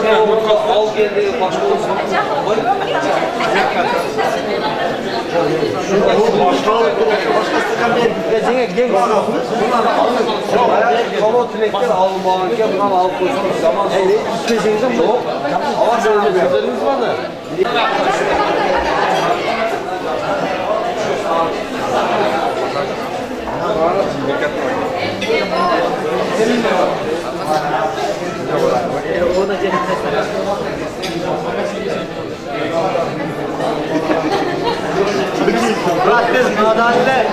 Al geldi başka olsun. Kalo tülekler almanken bundan alıp koysunuz. Zaman sonra. Yok. Ama şöyle bir sözleriniz var da. Bırak biz madalide.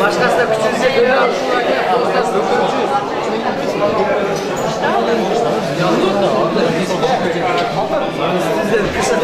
Başkası da küçülecek öyle al. Sizler kısa.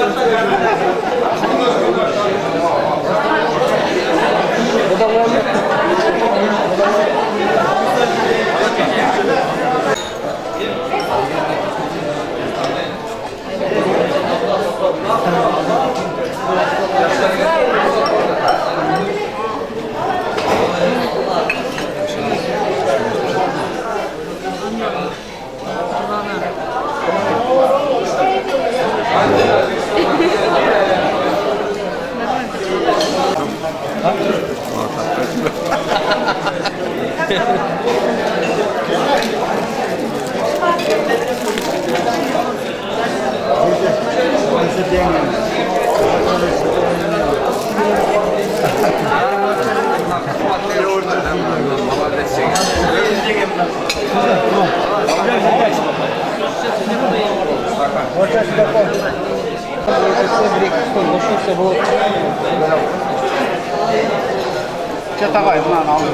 Çatagay bundan aldım.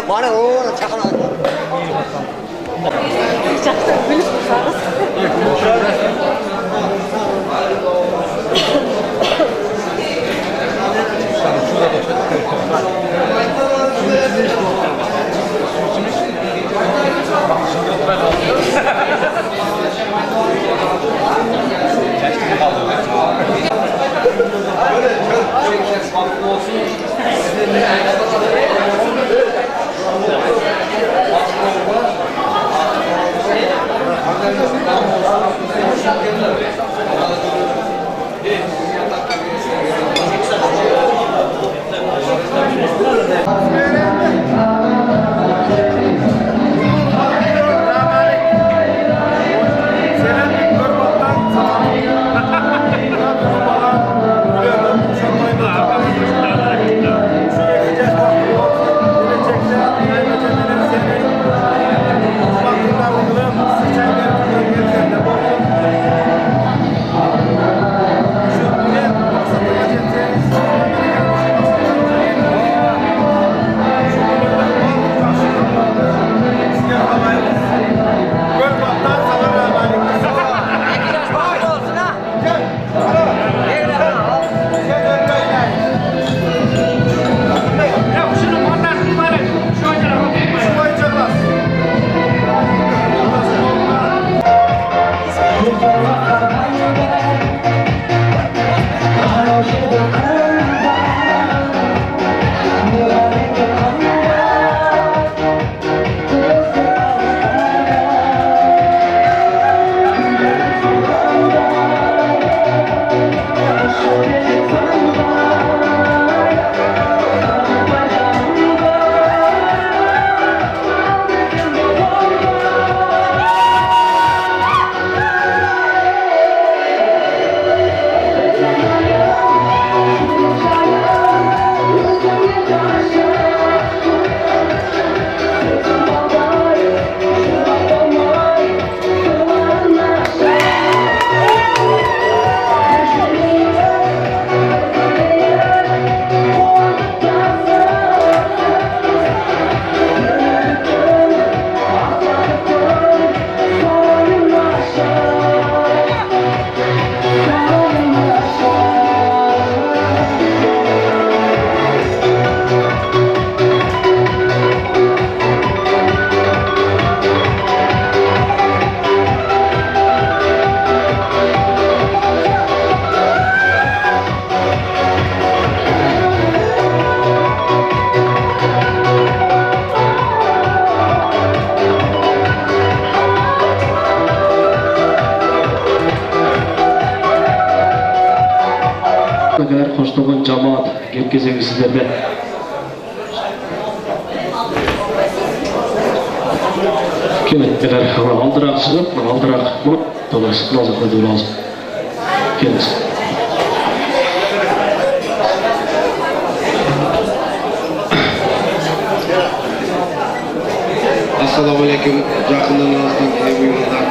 Bana o çakal. Olsun. kadar koştuğun cemaat gep gezegi sizlerde. Kemetler hava aldırak çıkıp, aldırak bunu dolayısıyla nazarda dolu lazım. Geliniz. Assalamu alaikum. Yakından ağızdan buyurunlar.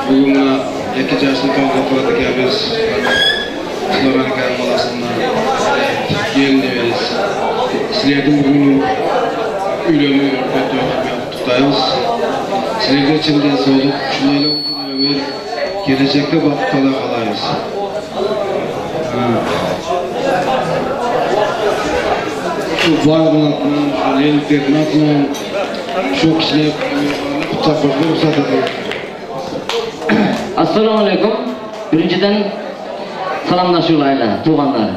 Bugün 2 yaşını kavga kıladıklarımız Slovakiya molasından gelini veririz. Sizlerden bugün ülümü tutayız. Sizler için de sağlık, şunlarla ömür, gelecekte bakıp kalayız. Şu varlığın atmanın, elbette atmanın, şu kişiler tapırdı, ruhsat edin. Assalamu alaikum. Birinciden salamlaşırlayla, tuğanlar.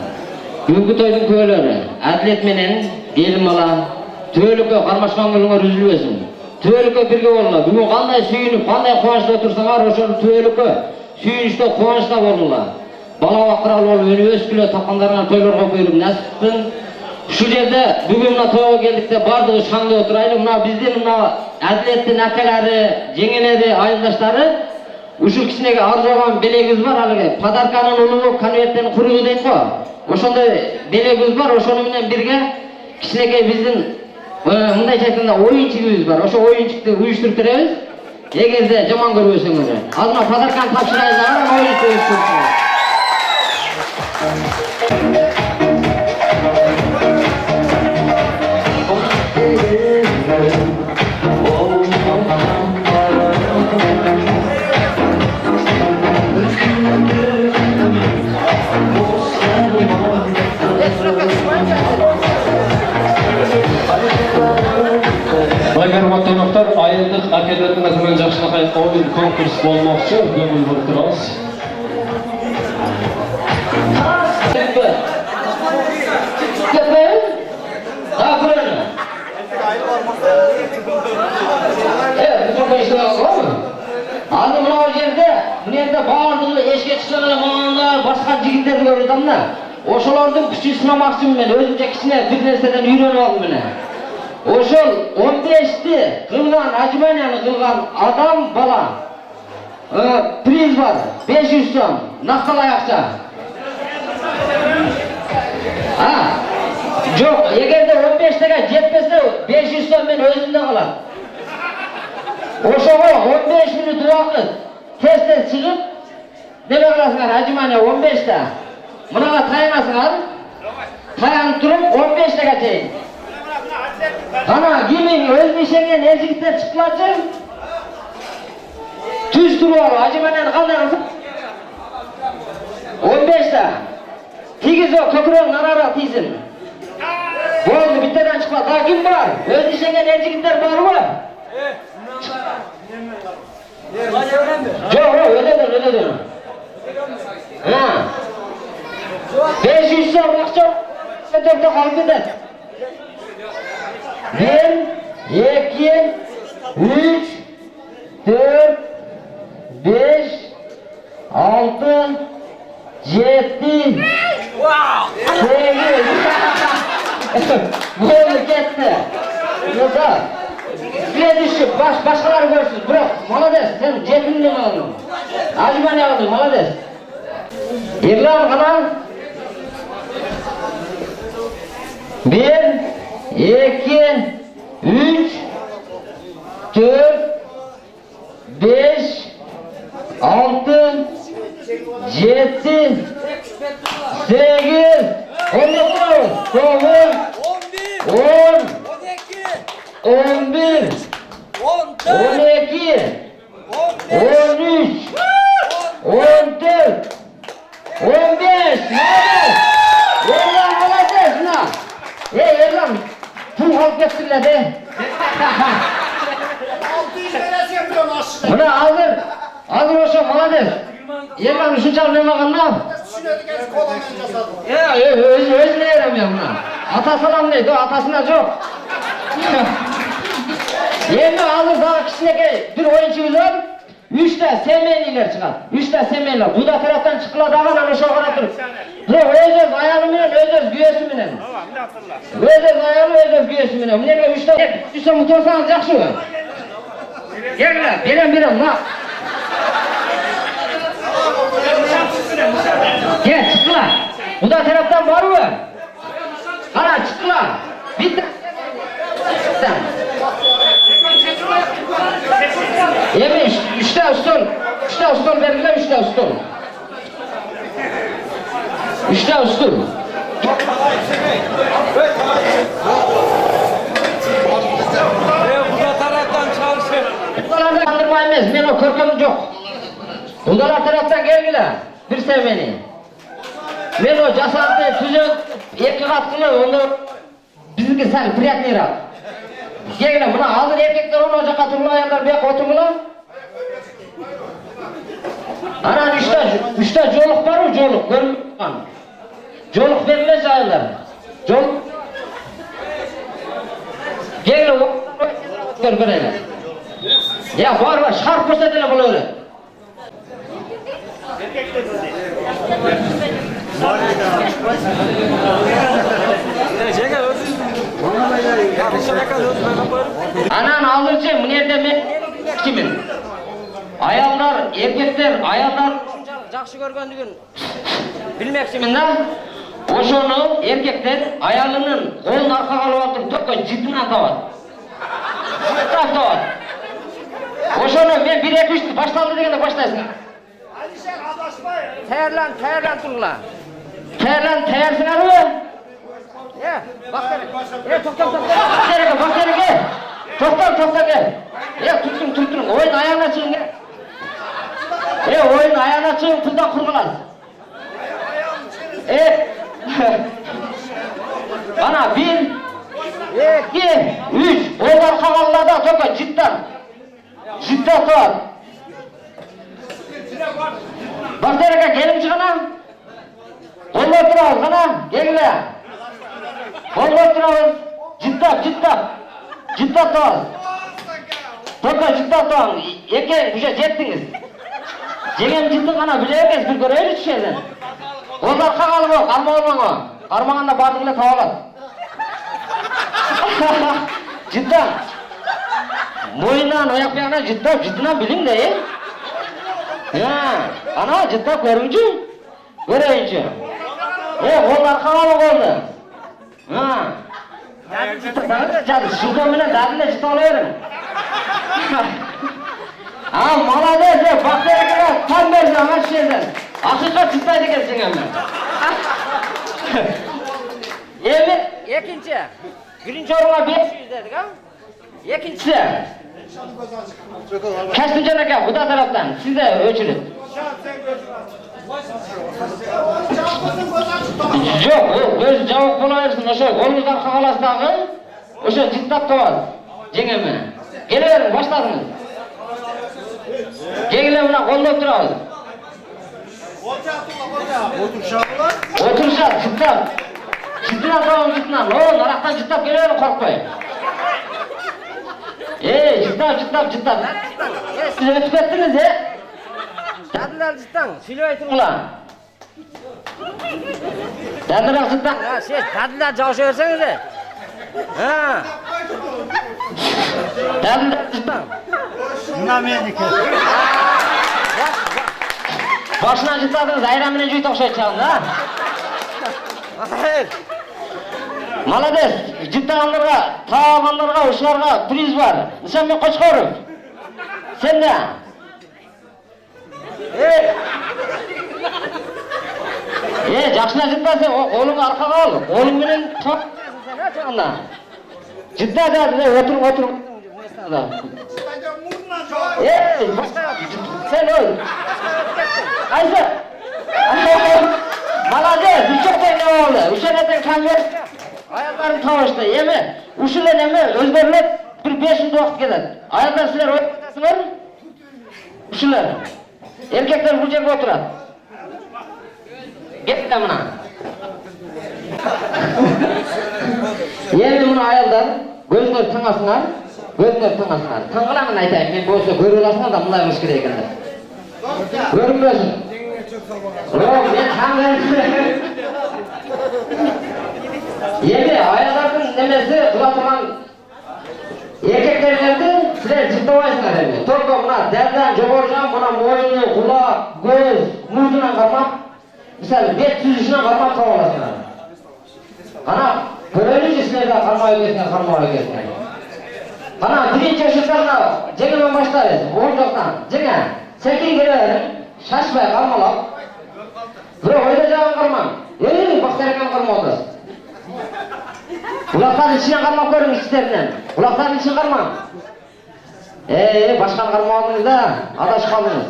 Bugünkü toydun köylері, adlet menen, gelin bala, töölükö karmaşkan kılыңар üzülbesin. Töölükö birge bolula. Bugün kanday sүйünüp, kanday kuvançta otursaňar, oşol töölükö sүйünüşte kuvançta bolula. Bala bakıral bolup, önü ösküle tapkanlarına toylarga buyurup nasipsin. Şu yerde bugün mına toyga geldikte bardığı şanlı oturaylı. Mına bizdin mına adlettin akeleri, jengeleri, ayıldaşları uşul kişinege arzagan belegiz var haligi. Padarkanın uluğu konvertten kuruğu deyip ko. Oşonday belegiz var, oşonu menen birge kişinege bizdin mınday çaykanda oyunçuğumuz var. Oşo oyunçuktu uyuşturup berебиz. Egerde jaman görбөсөңөр. Azma padarkan tapşıraylar, oyunçuk uyuşturup. Baygar vatandaşlar ayıldık akelerinin adından jakşılakay oyun konkurs bolmoqçu, gömül bolup turabız. Aldı mına o yerde, bu yerde bağırdığı eşke çıksalar, mağanlar, başka jigitlerdi görüyordum da. Oşolardan küçüğü sınamakçıyım ben, özümce kişine bir nerseden yürüyen aldım beni. Oşol 15'ti kılgan, Acımanyanı kılgan adam bala. Priz var, 500 son, naktal ayakça. Ha, yok, egerde 15'tege jetmese 500 son ben özümde kalan. Oşoğu 15 minut vakit testten çıkıp neme kılasınlar Acımanya 15'te. Mınaga tayanasınlar, tayanıp durup 15'te kaçayın. Ana kimin öz nişengen ezikler çıkılacak. Tüz duruyor, Acımanyanı kaldırsın. 15'te. Tigiz o kökürün narara tizin. Boldu bitterden çıkma, daha kim var? Öz nişengen ezikler var mı? Yok, ödedir. Ha. 500 son bakacağım. Ödekte kalıp eder. 1, 2, 3, 4, 5, 6, 7, 8. Böyle gitti. Yoksa bir düşüp başkaları görsün. Bırak, malades, sen cebinle mi aldın? Acımanya aldın, malades. İrlan kanan. 1, 2, 3, 4, 5, 6, 7, 8, 10, 11, 12, 13, 14, 15, Erlan malades na. Erlan, pul alıp getirdiler de. 600 veresi yapıyorsun aslında. Buna aldır oşo malades. Erlan uşunçal nemağın na. Düşünüyorduk ez kolanınca sadım. Özüne yaramıyor buna. Atası adam neydi o, atasına çok. Endi alır daha kişineke bir oyunçumuz var. Üçte semeniler çıkar. Üçte semeniler. Bu da taraftan çıkıladı ama ana şu kadar durur. Öz ayalı menen, öz güyesi menen. Öz ayalı, öz güyesi menen. Mine üçte mutorsanız yaxşı mı? Gelin, berem, la. Gel, çıktılar. Bu da taraftan var mı? Ana çıktılar. Bitti. Yemiş, üçte üstün vergiler, üçte üstün. Üçte üstün. Bu taraftan çalışır. Bunlardan kandırmayız, men o korkumum yok. Bunlar taraftan gelgiler, bir sevmeni. Men o jasadı, tüzün, erkek atkılı, onu bizimki sal, priятныйрак. Gelgiler, buna aldır erkekler onu ocağa turlu ayarlar, bir oturmular. Ana üçte joluk var mı joluk? Görmüyorsan. Joluk verilmez ayarlar. Joluk. Gelgiler, görmüyorlar. Ya var, şarp ko'rsatadilar bu öyle. Anan alırcı, bu nerede men kimin? Ayallar, erkekler, ayallar жақсы көргөндүгүn bilmekçimin da. Oşonu erkekler ayalının kolunu arkaga alıp atıp tökö jitinden tabat. Jittan tabat. Oşonu men 1-2-3 başlandı degende başlaysın. Alişer adasmayın. Tayarlan turla. Tayarsınlar mı? Ya, bak seni. Toktan. Bak seni gel. Toktan gel. Ya tutun. Oyun ayağına çıkın gel. Oyun ayağına çıkın, puldan kurgular. Bana 1, 2, 3. Oylar kavallarda toka cidden. Cidden tutar. Bak seni gelin çıkana. Kollar durağız kana. Gelin. Kollar durağız. Cidden tutar. Toka cidden tutar. Eke bir jettiniz. Jegen cidden kana bilemiz bir göreylik şeyden. Kollar kagalı bu, karma olmağı. Karmağında bardığıyla tavalat. Cidden. Moyundan oyak bir cidden bilim de. Ya, ana cidden görünce. Kollar kagalı oldu. Şuradan bile dadıyla cidden oluyorum. Malades, bak derken tam verdi ama şeyden. Hakikat cidden gelsin hemen. İkinci. Birinci oruma 500 dedik ha? İkincisi. Kaç tane gel bu da taraftan. Siz de ölçülün. Yok, o göz cevap bulayırsın. O kolunuzdan kakalasındağı. O şey ciddap doğal. Cengeme. Geliverin, başladınız. Gelin buna kolda oturalım. Oturuşat, ciddap. Ciddinden tamam ciddinden. O naraktan ciddap geliverin korkmayın. Ciddap. Siz ötüp ettiniz he? Dadılar cidden, söyleyeyim ulan. Dadılar cidden. Dadılar çalışa verseniz de. Dadılar cidden. Başına cidladınız, ayramine cüyü tokşayacağım da. Malades, cidden anlarga, tağamanlarga, uşlarga priz var. Sen ben koçkorum. Sen de. Жақшына cidden oğlunu arkaga al. Oğlun menen top sen ha çağında. Cidden da otur. Sen ol. Ayşe. Malades, üçekten ne oldu? Üçekten kan ver. Ayaklarım tavaşta, yeme. Uşulen yeme, özberlet bir 5 yıl vakit gider. Ayaklar sizler oynatasınlar. Uşulen. Erkekler bu cebe oturar. Git de buna. Yeme bunu ayaklar, gözler tanasınlar. Gözler tıngasınlar. Tыңgılamın aytayım, men boysa görü alasınlar da mınday kılış керек eкен. Görünmösün. Yok, men tangırım. Endi ayazardın nemesi kılatırgan erkeklerdi sizler jıktабайсыңар endi. Только мына дәлдән жогоружан мына мойны, кулак, көз, мурдунан кармап, мисалы бет түзүшүнөн кармап таап аласыңар. Кана көрөлүчү силер да кармап экенсиңер, кармап экенсиңер. Кана биринчи ошондо жеңемен баштайбыз. Оң жактан жеңе. Секин келе шашпай кармалап. Бирок ойдо жаган карман. Бактарыкан кармап атасыз. Kulakların içine karmak görün içlerinden. Kulakların içine karmak. Başkan karmadınız da adaş kaldınız.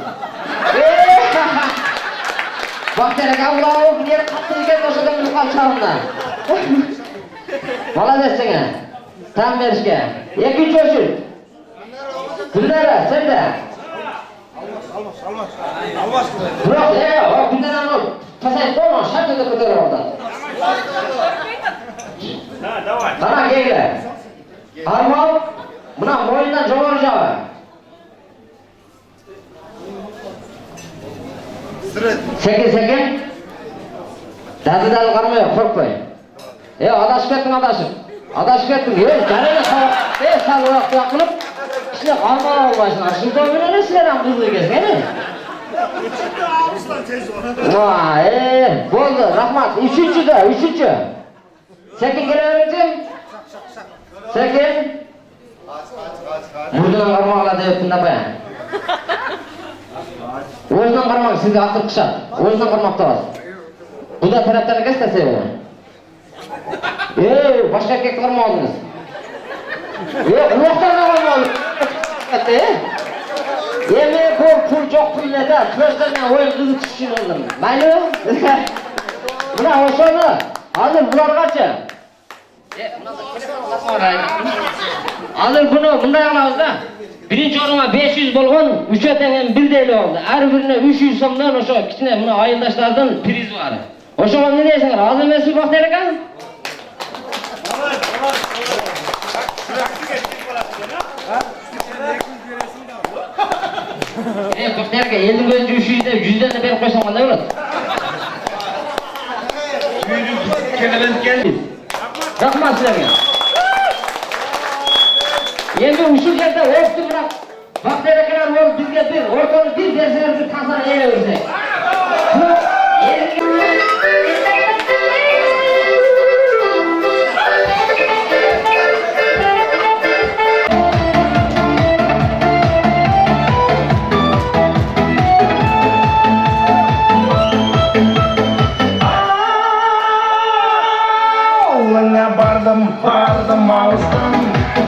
Bak tereken kulağı bir yere kaptınız geldi o şuradan bir kalçağında. Malades sana. Tam verişke. İkinci ölçü. Gündere sen de. Almaz. Bırak o günderen ol. Tasayıp koyma şart öde kötürür orada. Qana keldi. Qarmoq buna mo'yindan jog'ori jog'i. Sekin. Dadi qarmoq, qo'rqmay. Adashib ketding, adashib. Adashib ketding. Jarayonga sal vaqt qilib, ishni qarmoq olmaysan. Shunday o'ylaysiz ham qizli ekan. Voy, bo'ldi, rahmat. Uchinchi. Sekin kelaverdim. Sekin. Murdan qarmoqlar deb tindapayan. O'zidan qarmoq sizga aql qishadi. O'zidan qarmoq turasiz. Bunda tarafdan kastasiz bu. Boshqa erkak qarmoqdingiz. Uloqdan qarmoq. Men bu pul yo'q pullarda to'shlardan o'yin qiziq tushishni oldim. Mayli? Buna o'shani hozir bulargacha. Hozir buni bunday qilamizda. Birinchi o'ringa 500 bo'lgan, 3 o'tgan birdayli oldi. Har birine 300 so'mdan o'sha kichkina buni ayildashlardan priz bor. O'sha nima deysizlar? Hozir men siz vaqt ekan? Doktorga endi bo'yicha 300 deb 100 dan berib qo'ysam qanday bo'ladi? Rahmat sizlarga. Endi ushbu yerda o'qitib biroq vaqtlar akalar bo'lib bizga bir o'rtani bir bersangiz bir tasavvur qilaversak. Bardım ağızdan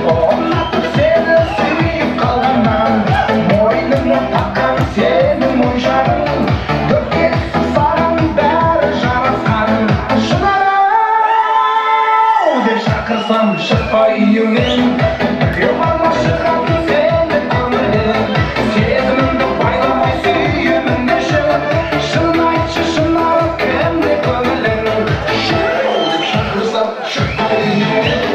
Onlatıp seni sevip kalından Moynuna takan seni monşarın Gökket susaran beri jaraskan Şınara de şakırsam şıkayımın Yuvarma şıkatın seni tanrın Seziminde baylamay süyümün neşin Şınayçı şınarı kendi kömülün Şıkayım şakırsam şıkayımın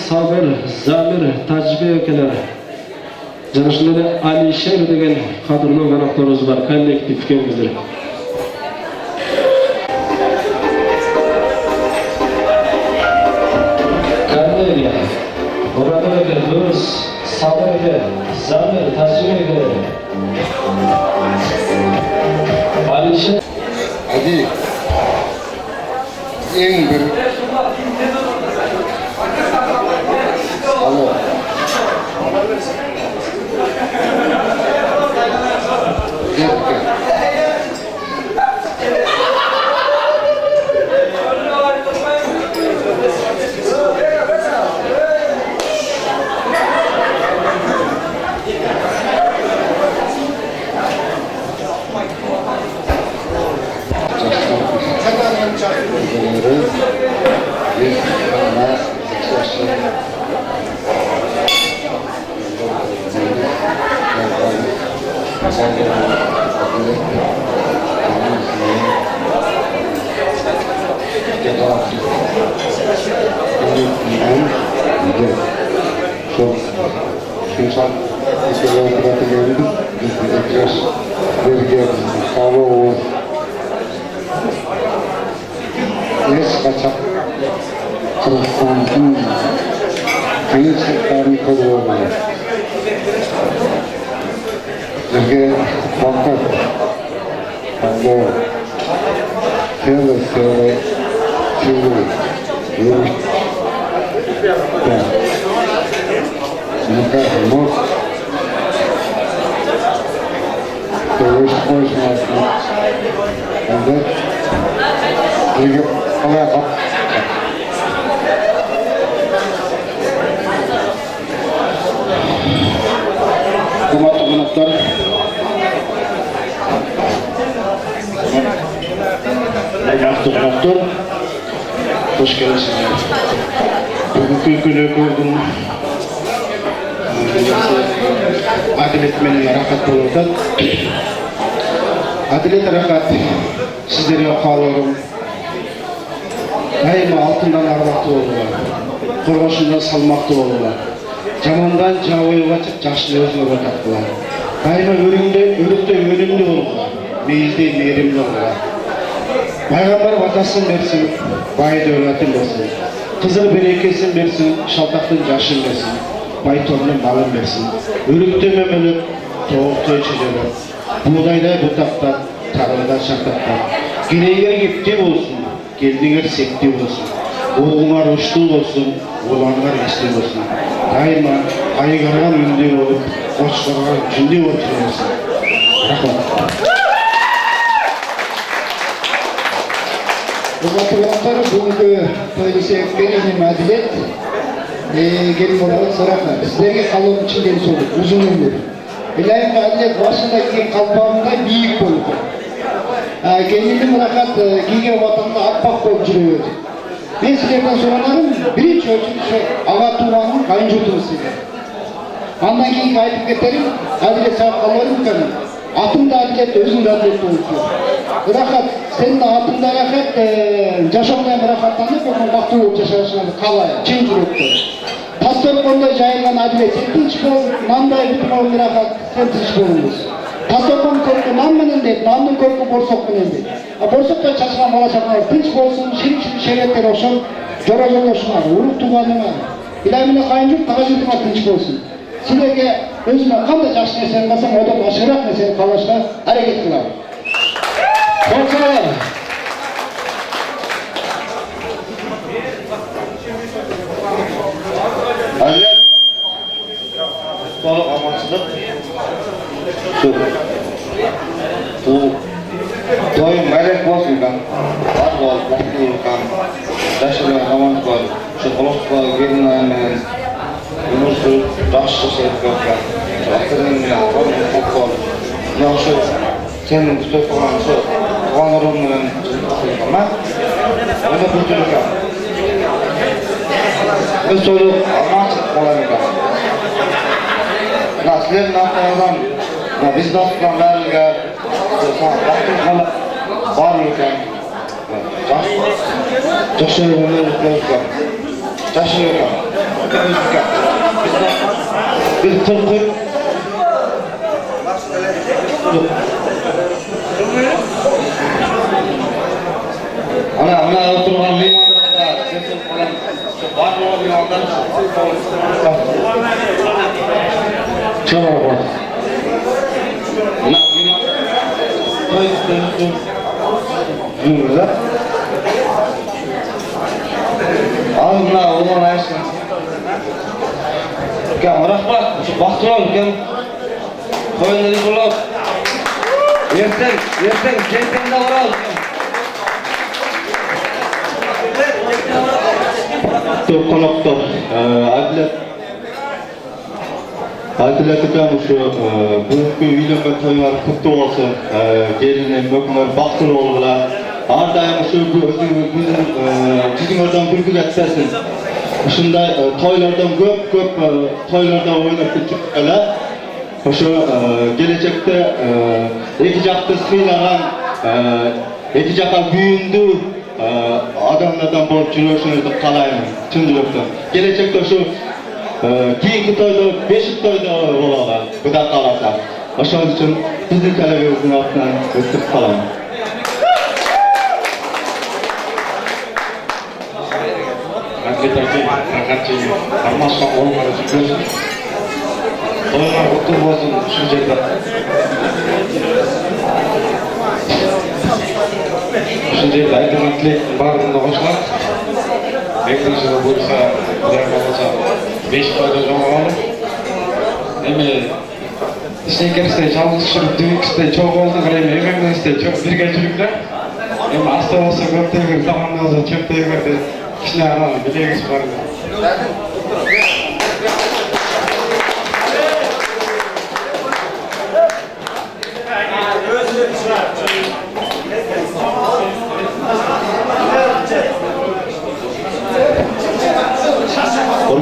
Sabır, Zamir, Tacbi ökeleri. Janışında Alişer degen kadrlı konaklarımız var, kollektif kendimizdir. Karneliya, Orada öyle, Luz, Sabır öyle, Zamir, Tacbi ökeleri. Alişer. Hadi. En bir Alo. Çok insan insanların geldi. Biraz vergi kahve olur. Yes, kaçak. Kırıklığın kayıt sektarını koruyorlar. Çünkü banka Ando Sele Yürüş Nunca remot Terörist konuşmasını Anda Ligip Alaya kap Kumat konaklar Yaxşı konaklar Hoş gelesizler. Bugünkü günü gördüm. Adalet meni rahat bolurdu. Adalet rahat sizlerge kalırım. Daima altından armakta olurlar. Korgoşundan salmakta olurlar. Jamandan jabıйга çık, jaşlı özüne bataktılar. Daima örükte önümlü olurlar. Meyilde meyrimli olurlar. Peygamber vatasın versin, bayı devletin versin. Kızıl berekesin versin, şaltaktın yaşın versin. Bay torunun malın versin. Örükte memelip, toğukta içeceler. Buğdayda butakta, tarımda şartakta. Gireğer gepte olsun, geldiğer sekti olsun. Oğullar uçtu olsun, oğlanlar esti olsun. Daima ayıgargan ündü olup, koçlargan cündü oturuyorsun. Rahmat. Uzatılmışlar bugünkü toylise benim adilet gelin olarak soraklar. Sizlerge kalım için deni soğuk, uzun ömür. İlayim adilet başındaki kalpağında büyük bolup. Gelinin rahat giyge vatanda akpak bolup жүрüyor. Ben sizlerden soranlarım birinci ölçüm şu ağa tuğanın kayınjurtunuz sizler. Andan keyin aytып keterim, adilet sağ kalvarım kanım. Atım da adilet, özüm de adilet oluşuyor. Rahat, senin de atında rahat, yaşamlayan rahatlanıp, onun vakti olup yaşayışına kalaya, çin yürekte. Tasdor konuda jayılgan adilet, sen tinç bol, nanday bütün oğlu rahat, sen tinç bolunuz. Tasdor konu korku nan menen deyip, nandın korku borsok menen deyip. Borsok da çaşılan olaşaklar, tinç bolsun, şirin şeretler olsun, jora jollaşınar, uruk tuğanına. İlayimine kayıncuk, tağacıkına tinç bolsun. Sizlerge özüme kanda jaş neseni kalsam, odan aşırırak neseni kalaşka hareket kılar. Çok sağ olun. Adalet. Sağlık, amansızlık. Şu. Bu doyum melek olsun kan. Var bol, mutluluk kan. Yaşayan amanlık var. Şu kolokta gelin ayağından. Bunu şu raşlı sevdik kan. Şu aktarınla, çok bol. Ya şu senin tutup olan şu tuğan orunların ama onu da kurtuluk kan. Biz soluk amansızlık olan kan. Sizlerin aklından, biz de aslında verdiğinde vaktin var iken, yaşıyor kan, yaşıyor kan, biz tırkır, ana oturgan limanlarda, sesin falan, var mı limanlar? Çok var. Ağzına olan ayırsın. Gel, rahmat. Şu baktır ol, gel. Koyunları bulup. Yersen, kentinde var ol. Çok konuktur. Adalet ekan şu bugünkü uylangan toylar kutlu olsun. Gelinin, mökünler, baktır olurlar. Her daim şu sizin bürkü etsesin. Şunday toylardan köp toylardan oynap geçipler. Şu gelecekte iki jakta sıylagan, iki jakka büyündü adamlardan bolup жүрөшүңүздү каалайм, чын жүрөктөн. Gelecekte şu keyingi toyda, beşik toyda olalar, Kuda kalasa. Oşun için bizim televizyon altından ötüp kalalım. Rahmetaki, Kakatçı'yı, Armaskan olmalı çıkıyorsun. Toylar kutlu olsun, düşüncede. Düşüncede aydınlıklık barında hoşlar. Ekranıcıda bulursa, Kudrak olursa, 5 toyda жоғалып. Эми ишенкеристе жалгыз жүрүп, дүбүкүстө чоң болду, эмемдесте чоң бирге жүрүклөр. Эми аста болсо көптөгөр, таманда болсо чөптөгөрдү кичине гана билегибиз бар.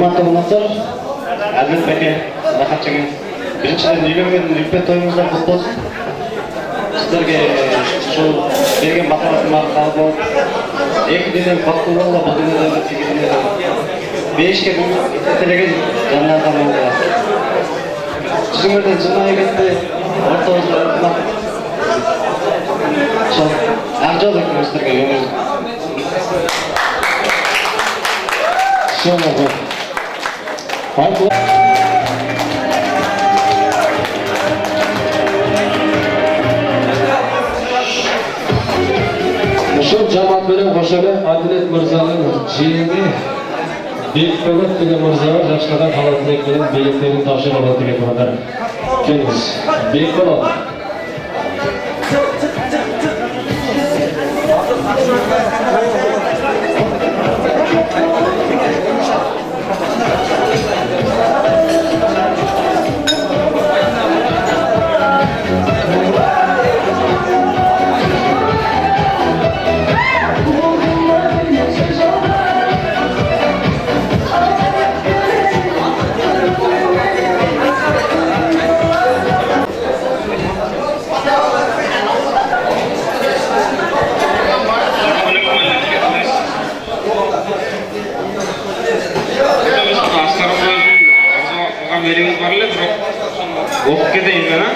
Урматтуу коноктору, Адилет байке, рахат жеңиң. Биринчиден үйлөнгөн үлпет тоюңуздар кут болсун. Сиздерге ушул берген баталатыма кабыл болуп, экиден бактылуу болуп, бул дүнүйдө тигиден бешке телеген жандардан болду. Жүзүңөрдөн жылмайып кетти, ортобузда ынтымак. Ошол ак жол экөөңүздөргө өмүр. Ушул жамаат менен кошо эле Адилет мырзанын жиени Бекбөгөт деген мырзага жашлаган калаатынын менен бийликтерин тапшырып деген тургандар. Келиңиз. Бекболот. Verimiz var ile bırak. Okup gideyim ben ha.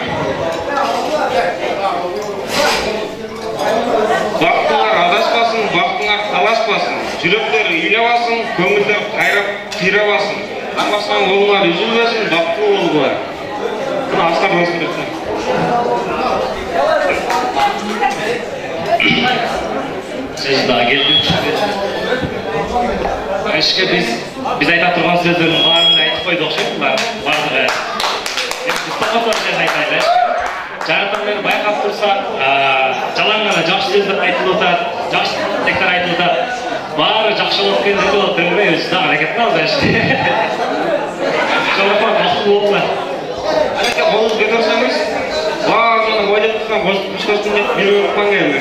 Baktılar adaşmasın, baktılar talaşmasın. Yürekleri iylebasın, köngülleri kayrap kirabasın. Bakmasan oğullar üzülmesin, baktığı oğullar. Bunu asla basın lütfen. Siz daha geldiniz. Eşke biz ayta turgan sözlerin barını aytып koyduk şekilde bardығы. Biz toqotor söz aytaylı. Жаратан мені байқап тұрса, жалаң ғана жақсы сөздер айтылып отады, жақсы тектер айтылып отады. Бары жақсы болып келді деп отырмын ғой, өзі тағы әрекетін алды әшке. Жалақпан бақытты болдылар. Әлеке қолыңыз көтерсеңіз, барлығын ойлап тұрған қосып деп беріп оққан келді.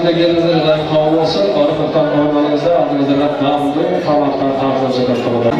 Gelirleri daim kabul olsun, arıqlıqdan normalinizde adınızdırға damdı, tamaqdan tartılып жатат тұрғыда.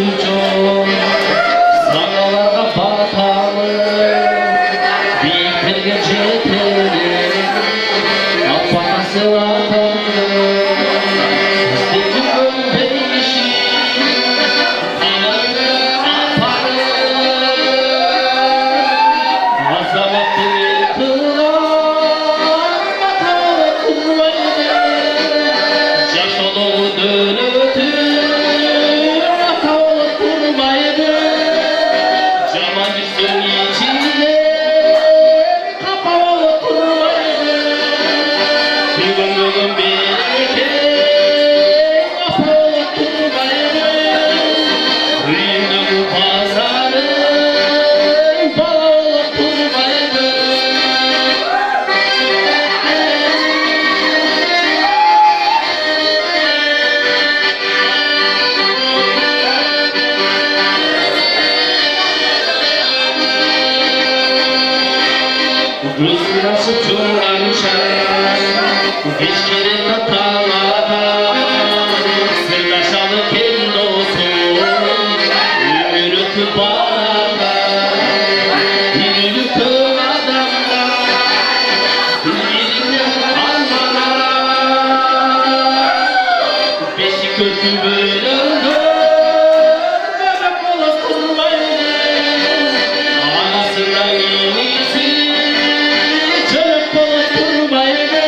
çok Sağlarga batamı Büyüklerge ceterim Apakası atamı İstedim öldeyişim Azametini kılan Matalı kılmaydı Yaş oluğu dönütür Matalı kılmaydı Caman gitsin içinde Kapalı kılmaydı Bugün birlikte Kapalı kılmaydı Rüyümde bu pazarın Balı kılmaydı Gözün açıp çorlanışa Hiç kere tatalada Sırdaşalı kendi olsun Ümürütü bağda Ünlülükü adamda Birine almalara Beşi kötü bölündü Bebek olup durmaydı Anasına iyisi Çocuk olup durmaydı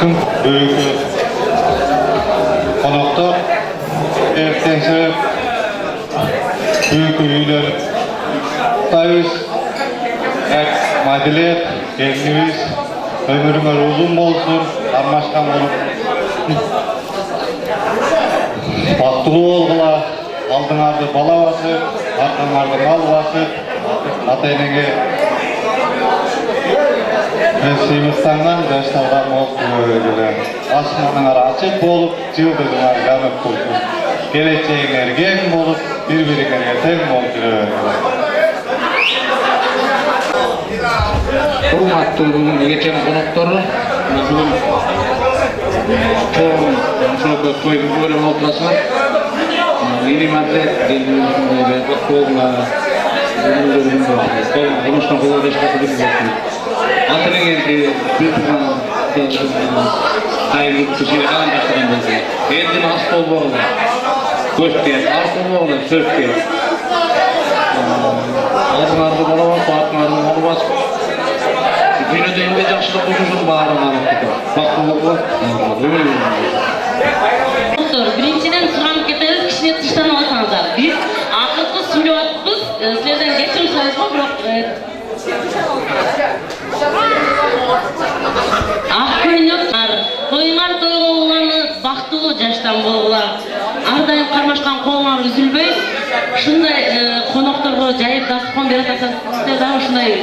Tüm büyük konuklar, erken sebep büyük üyeler, tabiiz, madilet, geliniz, ömrüme uzun olsun, karmaşkan olup, baktığı olgular, aldığınardı bala basıp, arkanardı mal basıp, atayınenge Sıymıştandan yaşlardan olsun öyle. Asmanlar açık olup, yıldızlar yanıp dursun. Geleceğin ergen olup, birbirine ten olsun öyle. Hurmatlı bugün geçen konukları, bugün çoğun toygun bölüm olmasına ilim adlet geldiğimizde ve bakıyorum konuşma kolay başlatılır zaten. Atının geldi bir saygı kişiyle kalan başlayan bolsa. Kendini hasta ol boğula. Göçken, artın boğula, sörtken. Artınardı bola bas, artınardı bola bas. Dünyada elde yaşlı bulmuşum bağırın ağrıp. Bakın boğula. Birinciden suranıp ketiriz, kişiye dıştan olsanızlar. Biz akılsız sürüyoruz, sizlerden geçim sayısına bırak. Akkoyunlar, koyunlar toyluğularını baktığı yaştan bolgular. Ardayım karmaşkan kollar üzülbey, şunday konuklarga jayıp dastıkon berip atsan, sizler daha şunday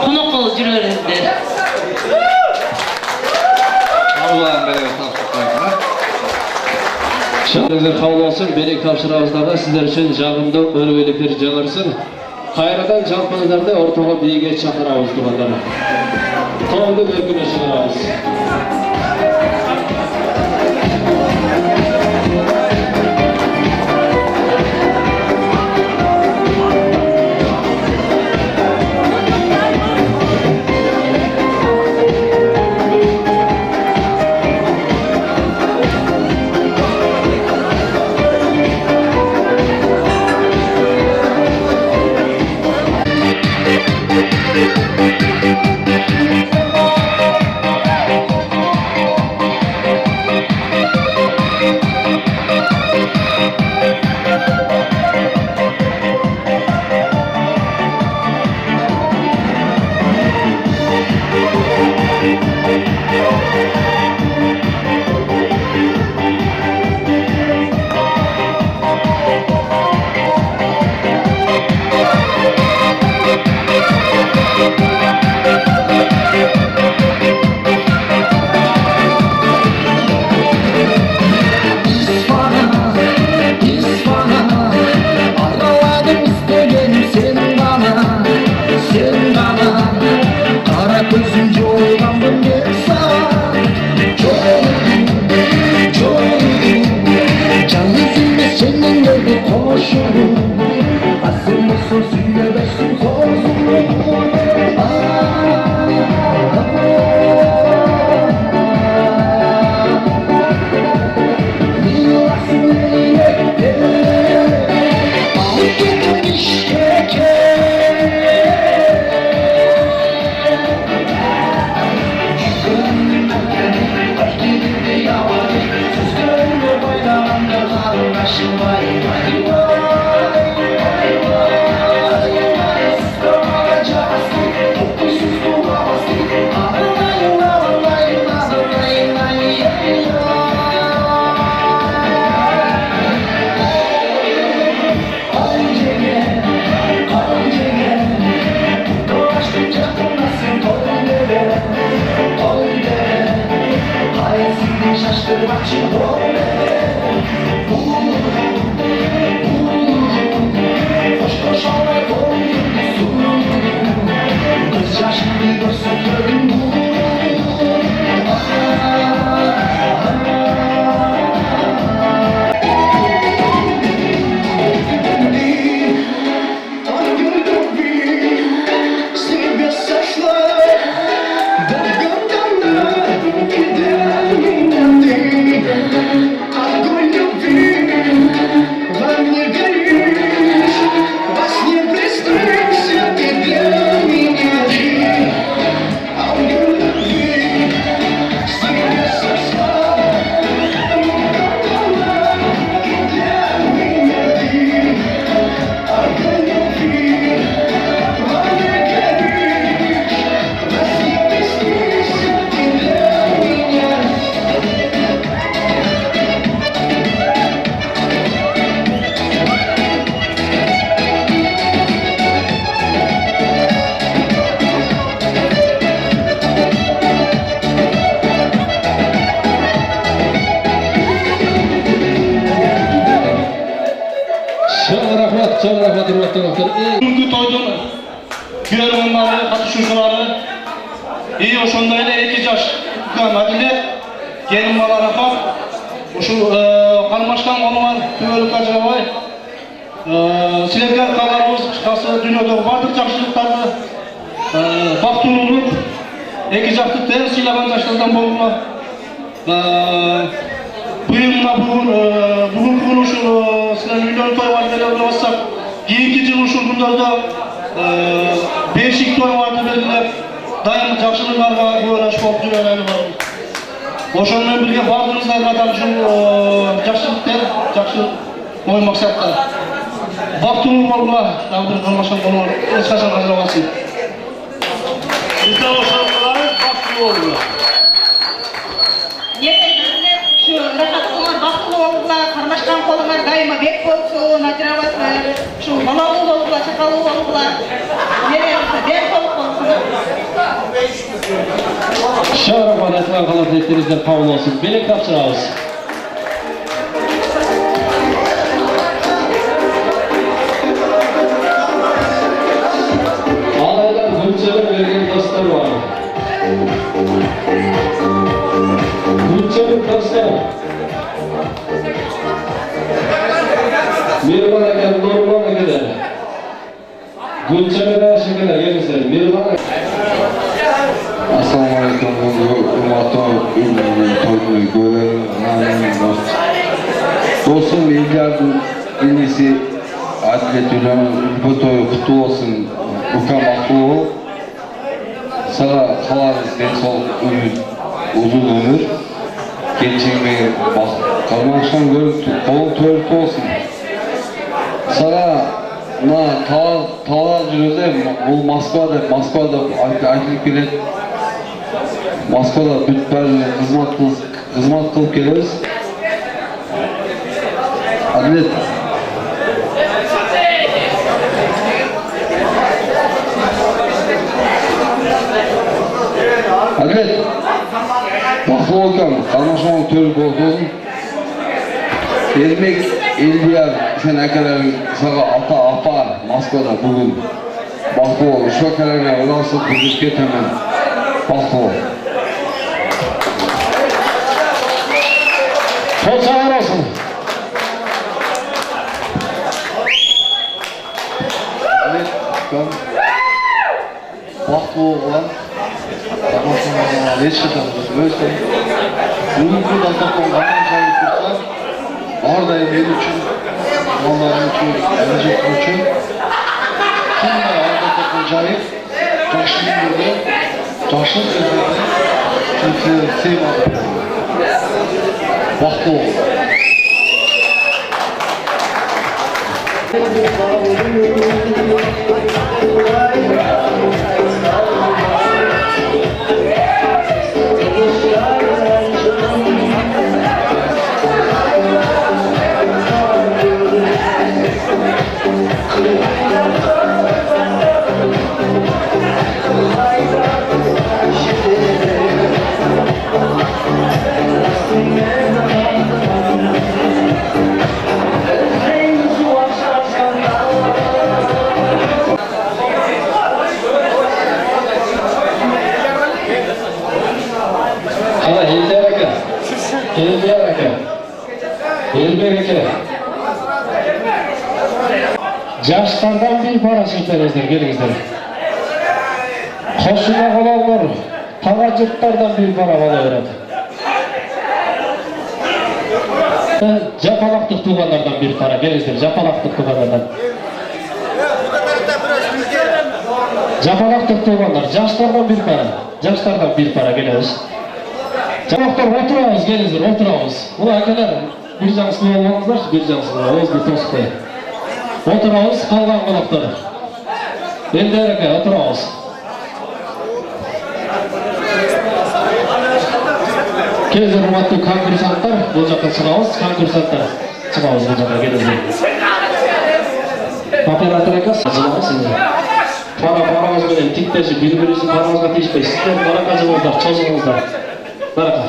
konuk olup жүрөңүздөр. Allah'ın böyle tasdiklayın. Şanınızın kabul olsun, beni kapşırağızlarda sizler için jagımda ölüveli bir jagarsın. Hayradan çalpanızlarda ortağa biyige çakırağız duvarlara. Toğdu bir güneşe ağız. жаш үлкен Әділет, келін бала Рахат, ушул Кармашкан колуңар түбөлүк ажырабай, силерге кааларыбыз кыскасы дүйнөдөгү бардык жакшылыктарды, бактылуулук, эки жакты тең сыйлаган жаштардан болгула. Бүгүнкү күнү ушул силер үйлөнүү той бар деп ойлосак, кийинки жылы ушул күндөрдө бешик той барды белгилеп, дайым жакшылыктарга күбөлөш болуп жүргөнү бар. Ошол менен бирге бардыгыңыздарга да ушул жакшылыктар, жакшы ой максаттар. Бактылуу болгула, дагы бир Кармашкан колуңар эч качан ажырабасын. Бизде ошолор бактылуу болгула. Şu rahat olun, baktlı oldular, Karmaşkan kolunlar daima bek bolsun, ajırabasın. Şu balalı oldular, çakalı oldular. Neresi, bek olsun. Şahraman aytқан қала тілектеріңіздер қабыл болсын. Белек тапсырамыз. Алайдан гүлчелер берген достар бар. Gülçelik dostlar. Mirvan aka, Nurman akalar. Gülçelik aşıklar gelmişler. Mirvan aka. Assalomu alaykum, hurmatli to'yni ko'rgan do'stim Elgarning inisi Adlet Ulanov bu to'y qutu olsun. Ukam Maqulov. Sana qalarız densoqlik, uzun ömür. Geçirmeyi bak, Karmaşkan görüp kolun törtü olsun. Sana tağlar жүрөзде, бұл Москвада айтылып келеді. Москвада бүт бәріне қызмат қылып келеміз. Әділет. Әділет. Бақылы olkan, Karmaşkan'ın törü olsun. Ermek, Eldiyar, sen әкелерің саға ата апа Москвада бүгін бақылы ol. Şu әкелеріне ұласы күзіске тәмен бақылы ol. Толсағар olsun. Бақылы olan Karmaşkan'ın ешқашан өсті. Бүгінгі дастархан қандай жайып тұрса, ардайым ел үшін, малдарым үшін, әжетім үшін, сондай дастархан жайып, жақшылық жүрді, жақшылық сөздерді, сөздерді сыймады. Бақылы бол. Жаштардан bir para süperizdir, gelingizler. Koşuna olanlar, tavacıklardan bir para bana öğret. Japalaktık tuğanlardan bir para, gelingizler, japalaktık tuğanlardan. Japalaktık tuğanlar, yaşlardan bir para geliriz. Javaklar oturağız, gelingizler, oturağız. Bu әкелер, bir jansılı olmamızlar, bir jansılı, oğuz bir tostu. Oturağız, kalgan konaklar. Endi aka, oturağız. Kelingizler, hurmatly konkursantlar, bu жаққа шығабыз, konkursantlar шығабыз bu жаққа, келingizler. Оператор aka, жылаңыз енді. Paramız менен тиктешип, бири-бирибиздин парамызга тийишпей, сиздер барака жылыңыздар, чожуңуздар. Барака,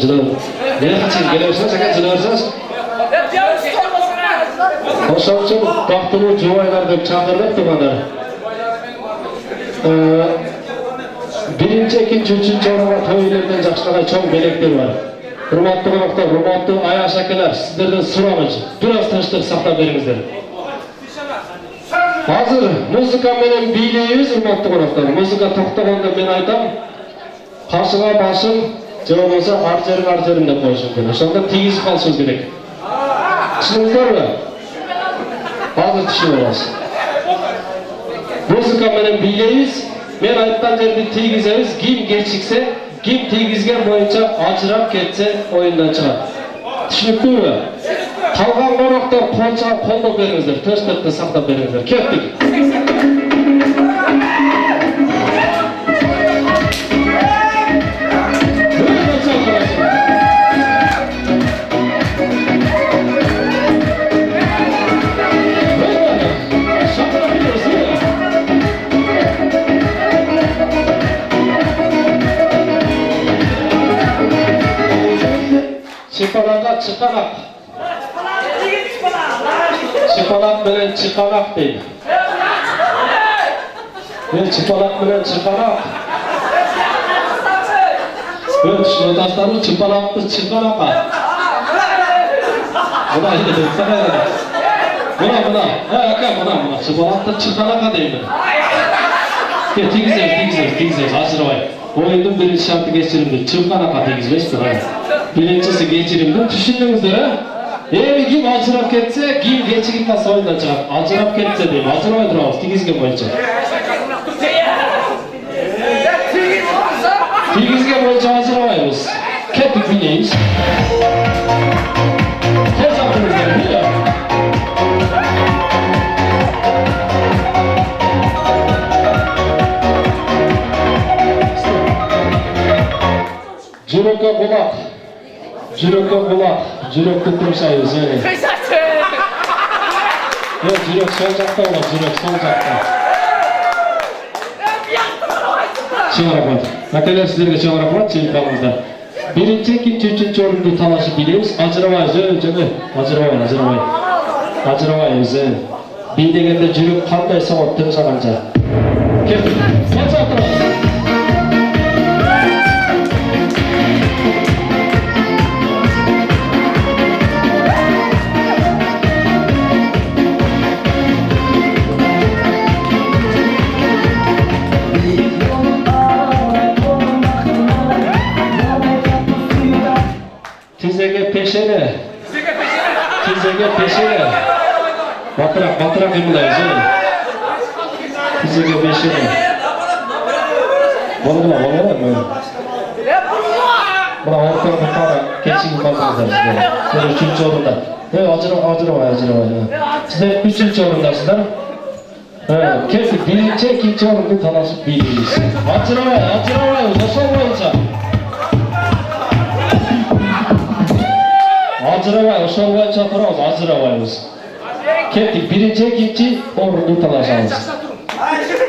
жылап. Неге качан келе берсеңиз, aka, жылап берсеңиз. Ошон үчүн бактылуу жубайлар деп чакырдык тугандар. Birinchi, ikkinchi, uchinchi o'ringa to'y uylardan jaqishlarga cho'ng belekler var. Hurmatli qo'noqlar, hurmatli Ayash akalar, sizlardan so'ramiz. Biroz tinchlik saqlab beringizlar. Hozir muzika bilan biylaymiz, hurmatli qo'noqlar. Muzika to'xtaganda men aytam, qarshıga boshim, javob bo'lsa arjerim deb qo'yish mumkin. O'shanda tegizib qolsangiz kerak. Tushundingizmi? Hozir tushunib olasiz. Muzika bilan biylaymiz. Men aytgan yerda tegizamiz, kim kechiksa, kim tegizgan bo'yicha ajrab ketsa o'yindan chiqadi. Tushunibdingmi? Qolgan qo'noqlar qo'llab beringizlar, to'satdan saqlab beringizlar. Ketdik. Çıkanak. Çıkanak bilen çıkanak değil. Ben çıkanak bilen çıkanak. Ben şunu tasarım çıkanaktır çıkanak. Buna iyi dedim sana dedim. Buna. Buna. Çıkanaktır çıkanak değil mi? Tegizler. Hazır olayım. Oyunun birinci şartı geçirimdir. Çıkanak'a tegizleştir. Birincisi geçirimdir. Düşündünüzdür ha? Eğer kim acırap ketse, kim geçirip kalsa oyundan çıkar. Acırap ketse değil, acıramay duramaz. Tegizgen boyunca. Tegizgen boyunca acıramayız. Kettik bileyiz. Koz aklımızdan değil mi? Cürük'e kulak. Cürük'te duruşayız yani. Yok, cürük solcakta olur, solcakta. Çığırapad. Arkadaşlar sizlerge çığırapad, çığırapad. Birinci, ikinci, üçüncü orunda talaşı biliyoruz. Acıramayız, acıramayız. Bildegende cürük kanday savattığını sananca. Kettik. Solcakta. Tizege peşere. Batırak emindeyiz. Tizege peşere. Bana mı? Bana ortalık para. Geçin kalkınızlar sizler. Sizler üçüncü orunda. Acıramayın. Sizler üçüncü orundasınlar. Kesin birinci, ikinci orunda tanışıp biliriz. Acıramayın. Nasıl olmayınca? Acıramayız, sormaya çatırmaz, acıramayız. Kettik, birinci, ikinci, orunu talaşamız.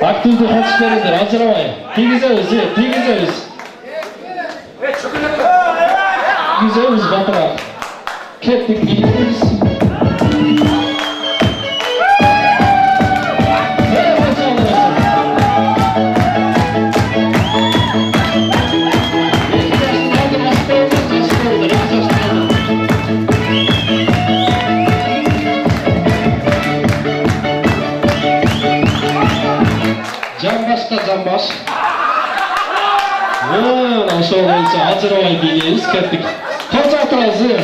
Aktivite kaçışlarıdır, acıramayın. Tegizemiz. Güzeliz batırak. Kettik, biliriz. Canbaş. Nasıl olursa acıramayı biliriz, kettik. Koç atrazı.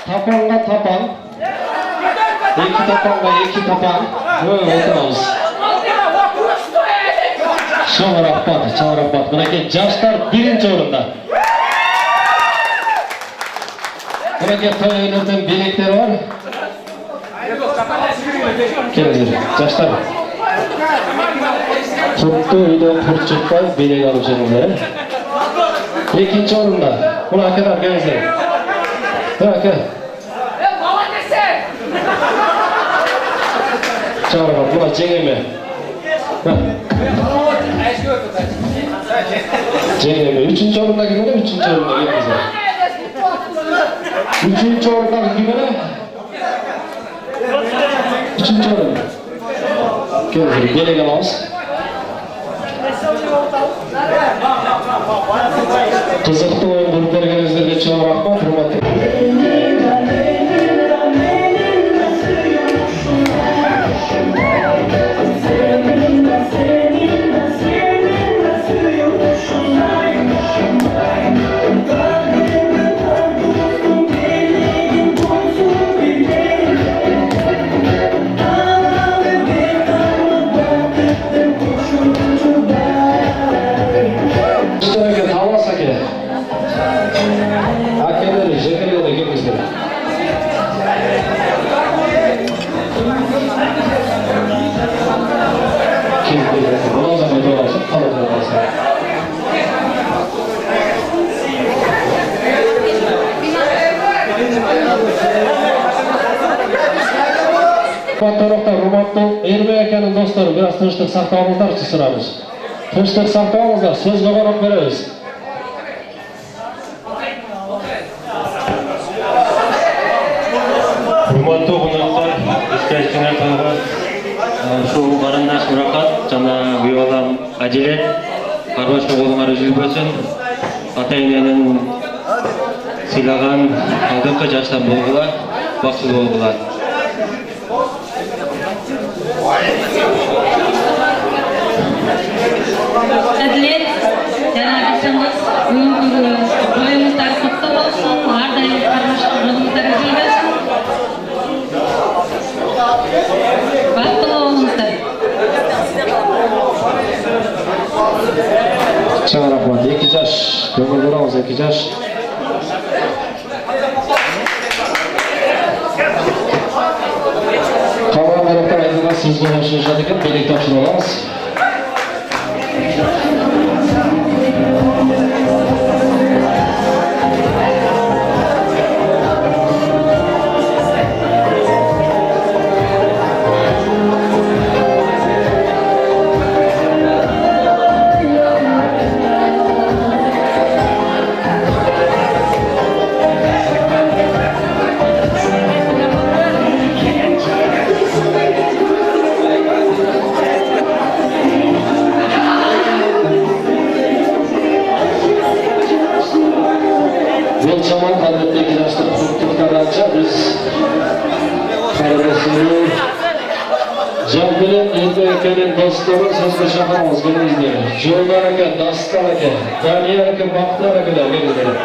Tapanga tapan. İki tapan. Oturalım. Çağırapad. Buradaki Caşlar birinci orunda. Buradaki toylardan bilekleri var. Gelin, Caşlar. Kurtlu uyda kurt çıkmaz, bilek alıp canımları. İkinci orunda. Buna kadar gelsin. Bırakın. Çağırapad, buna çekeme. Jengeme 3-chi o'rinda kim edi? 3-chi o'rinda ketdilar. 3-chi o'rinda kim edi? 3-chi o'rinda. Keldi, belga olamiz. Qiziqdi o'yin bo'lib berganingizlarga cho'ng rahmat, hurmatli. Ermey ekanın dostlarım, biraz tinchlik saqlangizlar uchun so'ramiz. Tinchlik saqlangizlar, so'zga qarab beramiz. Hurmatli qonaqlar, ishtirokchilar tog'a, shu qarindosh Muroqat, jana bu yo'lam Ajilet, qarg'ashma qo'linglar uzilib bo'lsin. Ota-enaning silagan aldingi yoshdan bo'lgular, baxtli bo'lgular. Adilet, janobisimiz bugungi to'yimizlar qutlug' bo'lsin. Har doim qarg'ashlig'imizlar uzilmasin. Baxtli bo'lingizlar. Cho'ng rahmat. 2 yosh, ko'ngil beramiz 2 yosh. Qolgan tarafdan sizga boshlanadi ekan, belgi topshirib olamiz. Jambilen Ermey akaning dostlari sizga chaqiramiz kelingizlar. Jo'llar aka, Dastur aka, Daniel aka, Baxtiyor akalar kelingizlar.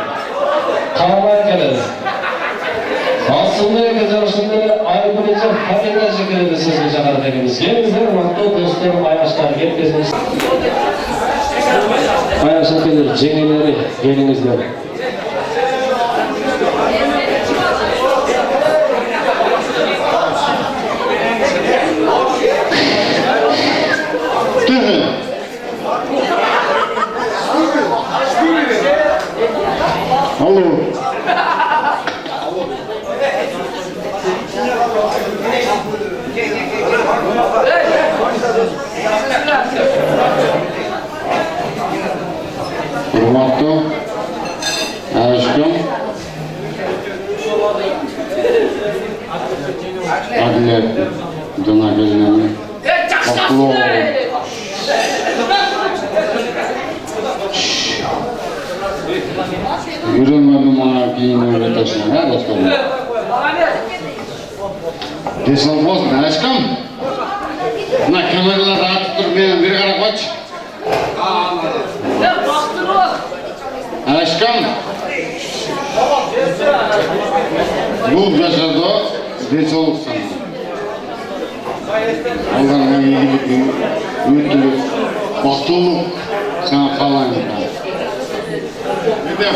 Qamar akalar. Aslında aka jarishlar ayrıca haqiqatga keladi sizga chaqirganimiz. Kelingizlar, vaqtda do'stlarim ayashlar kelingizlar. Ayash akalar, jengilari kelingizlar. Алло. Hurmatli Aşkım, Adilet, Cana Gelinani, Aklı oğlu. Yürümedim ona giyini öğretesin, ha dostlarım? Desal bozma, Aşkım. Buna kameralar rahat durmayan bir kara koç. Aşkım. Bu yaşada desoluk sana. Allah'ın iyilik, ödülük, baktoluk sana kalan yapar. Bir de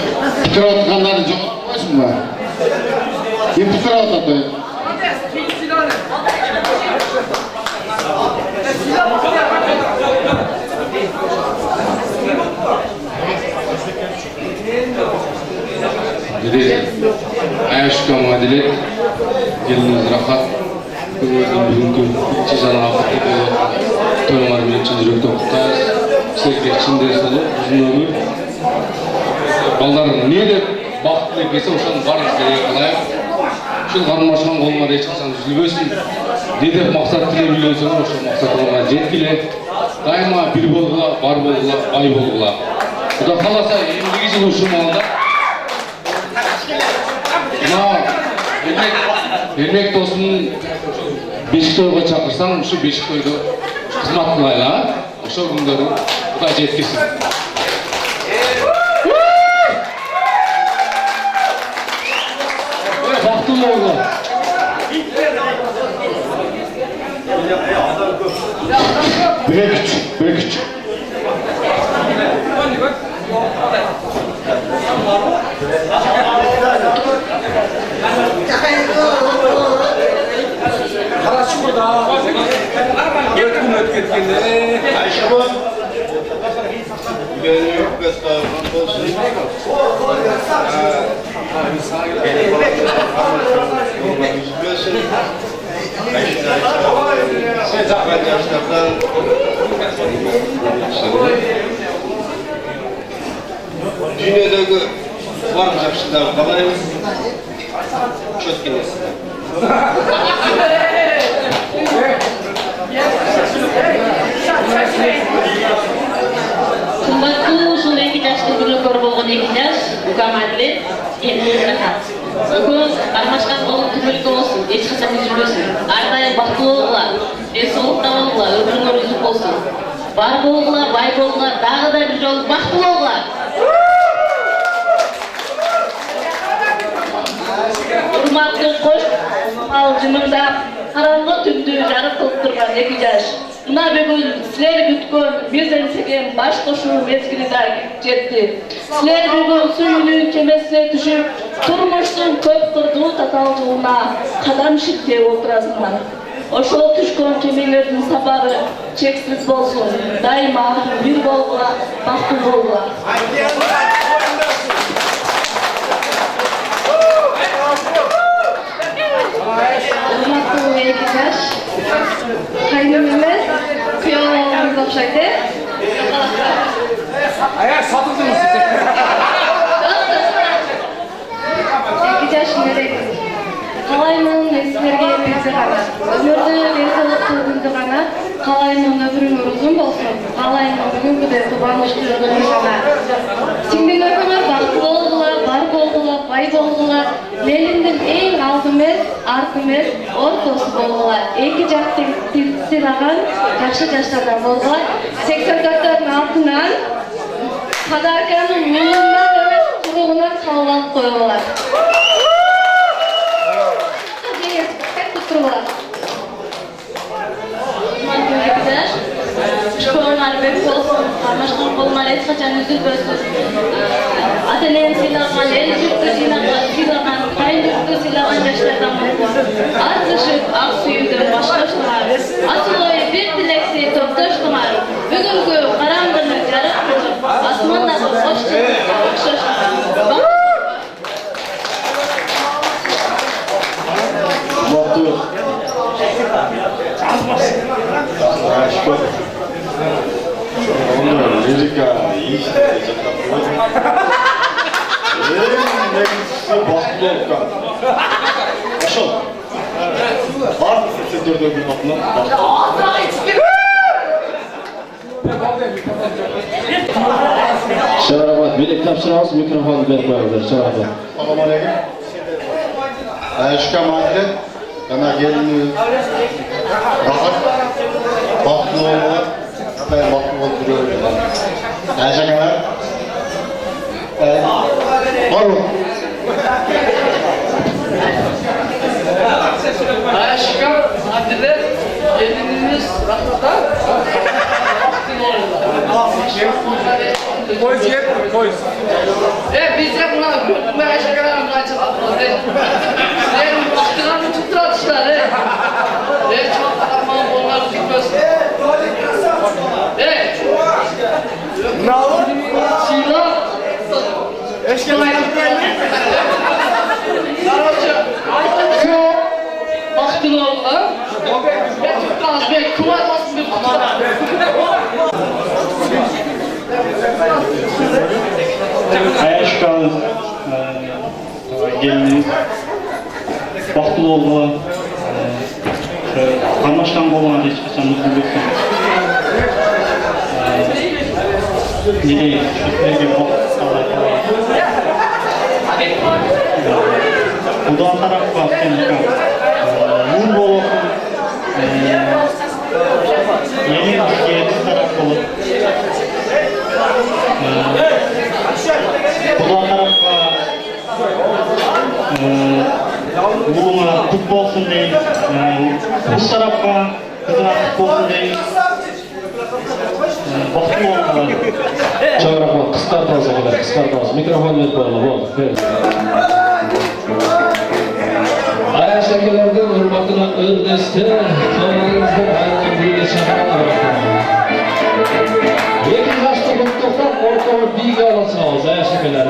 pıtıra atkanları çok başım var. Bir pıtıra atatı. Jadi, Aşkım Adilet, geliniz rahat. Bugün çizan hafta toylar bilen çizilip toplayız. Sizlerге içinde solu, uzun ömür. Балдарын не деп бақытты келсе ошоны барын сіздерге кылайық. Ушул кармашкан колуңар эч качан үзүлбөсүн. Не деп максат тилеп үйлөнсөң ошол максатыңа жеткиле. Дайыма бир болгула, бар болгула, бай болгула. Кудай кааласа эмдиги жыл ушул маалда Эрмек досумдун бешик тойго чакырсаң, ушу бешик тойдо кызмат кылайлы, ошол күндөрү Кудай жеткирсин. Бактылуу болгула. Бир күч. Dünyadagi bor yaxshilar qalaymiz. Cho'tkinasiz. Kımbatlı uşul eki jaşты күнөкөр болгон эки жаш Укам Адилет, Эмин Рахат. Бүгүн кармашкан колун түбөлүккө болсун, эч качан үзүлбөсүн. Ар дайым бактылуу болгула, ден соолукта болгула, өмүрүңөр үзүк болсун. Бар болгула, бай болгула, дагы да бир жолу бактылуу болгула. Урматтуу кош ал жымыңдап, караңгы түндү жарык кылып турган эки жаш. Мына бүгүн силер күткөн бизден сеген баш кошуу мезгили да жетти. Силер бүгүн сүйүүнүн кемесине түшүп, турмуштун көп кырдуу татаалдуулуна кадам шиктеп отурасыңар. Ошол түшкөн кемеңердин сапары чексиз болсун. Дайыма бир болгула, бактылуу болгула. Урматтуу эки жаш, кайным эмес, күйөөңүз окшойт, Аяк сатылдыңыз. Эки жаш мереке. Калаймын мен силерге берсе гана. Өмүрдү берсе гана, калаймын өмүрүңөр узун болсун. Калаймын бүгүнкүдөй кубанычтуу гана. Сиңдилерге бактылуу болгула, бар болгула, бай болгула. Элимдин эң алды эмес, арты эмес, ортосу болгула. Эки жактын сыйлаган жакшы жаштардан болгула. 84-төн алтынан подарканын муңунан эмес, туругунан кабыл алып койгула. Школалар бек болсун, кармашкан колуңар эч качан үзүлбөсүн. Ата-энени сыйлаган, эл журту сыйлаган, кайын журту сыйлаган жаштардан болгон. Артышып, ак сүйүүдөн башташтыңар. Асыл ой бир тилекти топтоштуңар. Бүгүнкү караңгыны жарык кылып, асмандагы кош жыldызга окшоштуңар. O늘 lirika iyi işte neyse bastı olkan. Aşıl. Var mı sizlerde bir toplam? Şarabat, bilek tapşırağız, mikrofonu verip koyarlar. Şarabat. Selamun aleyküm. Uşkam Adilет, yana gelini rahat, baklı olmalı. Ben baklı oturuyorum. Ayşekeler. Var mı? Aşkım, Adilет, gelinimiz Rahmat'a. Pois yetmiyor, pois. Biz de buna kurtulmaya aşklarım kaçırdık. Sizlerin baktığını tutturatışlar. Çok tamam onlar tutmasın. Ne olur? Şilan. Eşkıya ayakta geldi. Sarhoşum. Baktın oğlum. Ben tuttanız, ben kumarlasın bir tutar. Ayashkal geliniz Baktıl oldu. Karmaşkan bolğan hiç qachon üzülmekten. Nega Xudo tarafqa senga yo'l bo'lib yeni bizga taraf bo'lib Xudo tarafqa yo'lingga tut bo'lsin deymiz. Bu tarafqa xizmat bo'lsin deymiz. Baxtli bo'linglar. Çok rahmat. Qisqartamiz akalar, qisqartamiz. Mikrofon berib qo'yinglar, bo'ldi. Ayash akalardan hurmatli o'rnashdi. Tomog'ingizdan ayrilgan birga chaqiraman. Lekin boshqa bir to'xtab o'rtoq biga olasiz, Ayash akalar.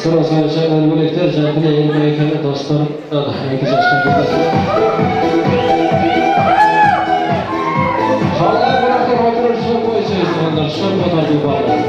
Sıra sayacağım birlikte kendine yeni mekana dostlarım da herkes aşkın Hala bırakır oturur şu koyacağız onlar şu kadar bir bağlı.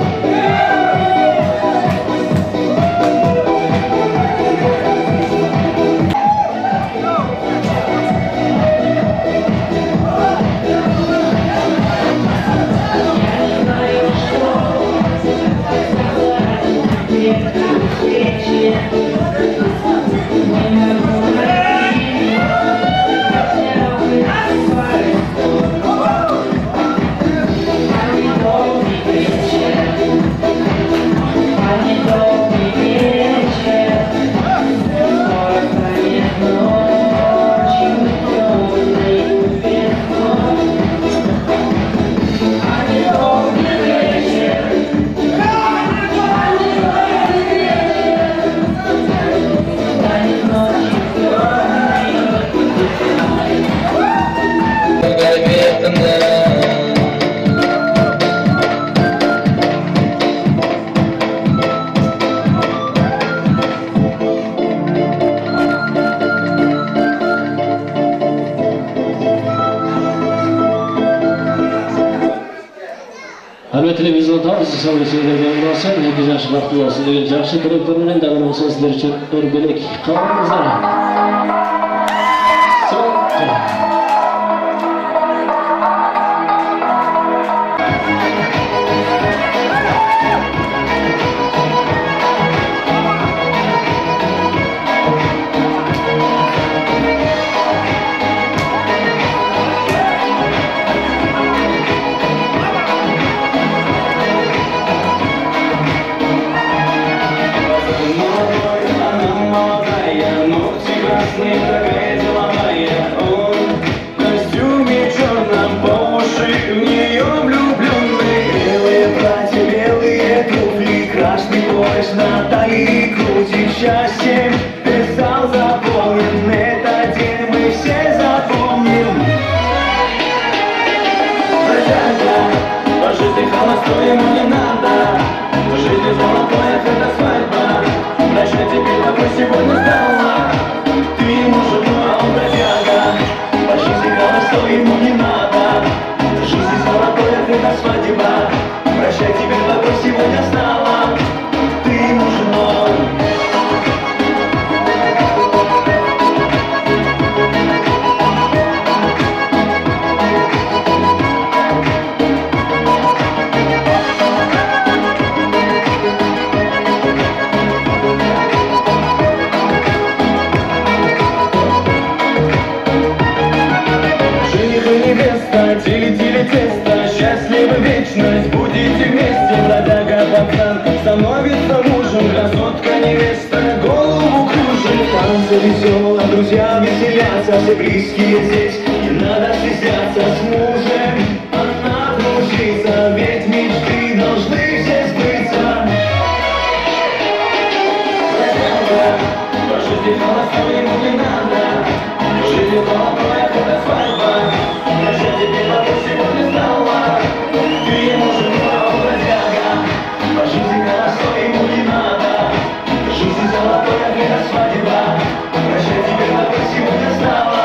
Albatta televizyon tarzı savunuşlarından sonra herkes yaşı vakti olsun degan yaxshi direktorlarning davomini sizlar uchun o'rgilek qavmimizlar. что ему не надо. В жизни золотое — это свадьба. Прощай теперь, тобой сегодня стала. Ты ему жена, а он бродяга. По жизни гала, что ему не надо. В жизни золотое — это свадьба. Прощай теперь, тобой сегодня стала. Ты ему женой. Делите тесто, счастливы вечность, будете вместе. Бродяга пацан становится мужем, красотка невеста голову кружит. Танцы весело, друзья веселятся, все близкие здесь, не надо стесняться. С мужем она дружится, ведь мечты должны все сбыться. Бродяга, по жизни холостой ему не надо, в жизни золотое — это свадьба. Прощай теперь, тобой сегодня стала. Ты ему жена, а он бродяга. По жизни холостой ему не надо. В жизни золотое — это свадьба. Прощай теперь, тобой сегодня стала.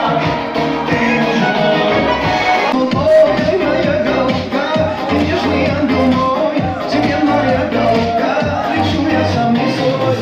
Ты ему жена. Ой, моя голубка, ты нежный ангел мой. Тебе моя голубка, лечу я сам не свой.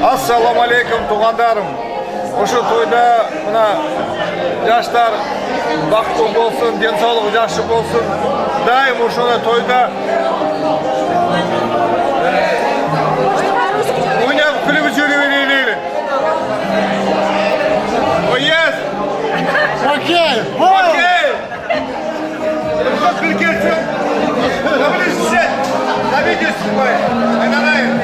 Assalamu alaikum туғандарым. Ошо тойда мына жаштар бактылуу болсун, денсаулыгы жакшы болсун. Дайым ошондой тойда ойнап күлүп жүрө берели. Ояз. Окей. Окей. Кыркерсиң. Таблица. Табидес кой. Айналайын.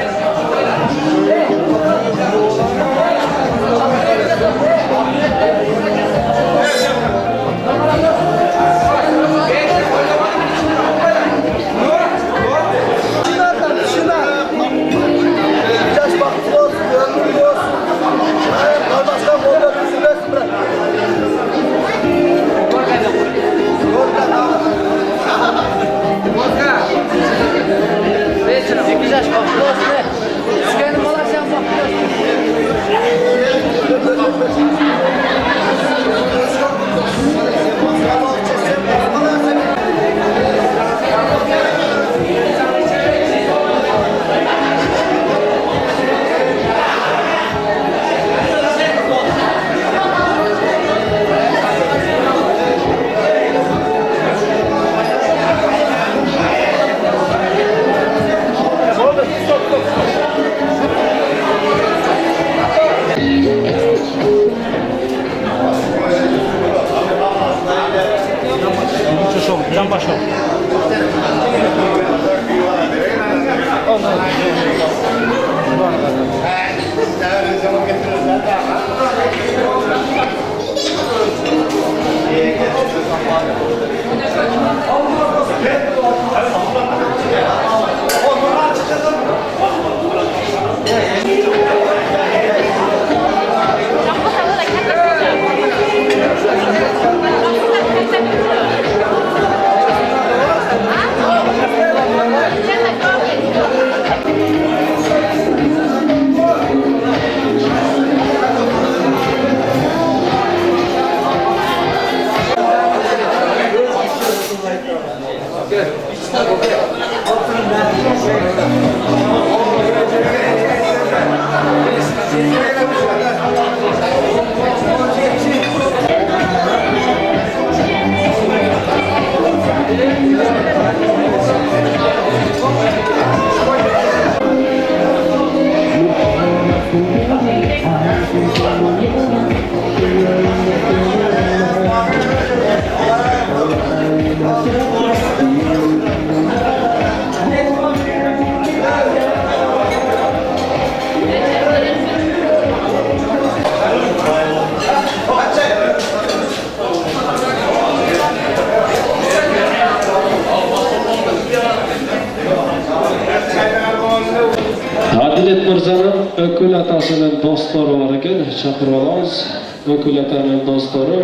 Adilet Mirza'nın ökül atasının dostları var ekan, chaqirib olamiz. Ökül ataning dostları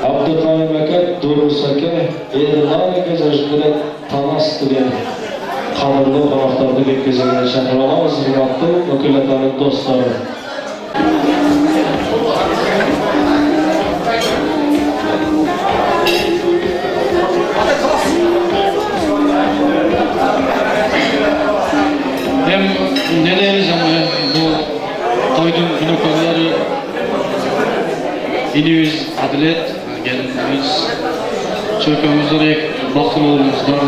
Abduqayim aka, Durus aka, Erlan aka bilan tamas degan qadrli qo'noqlarni yetkazilgan chaqirib olamiz. Hurmatli ökül ataning dostları. Hem ne deriz ama bu toydun günokları inimiz Adilet, gelinimiz, çökümüzde baktılı olmuşlar.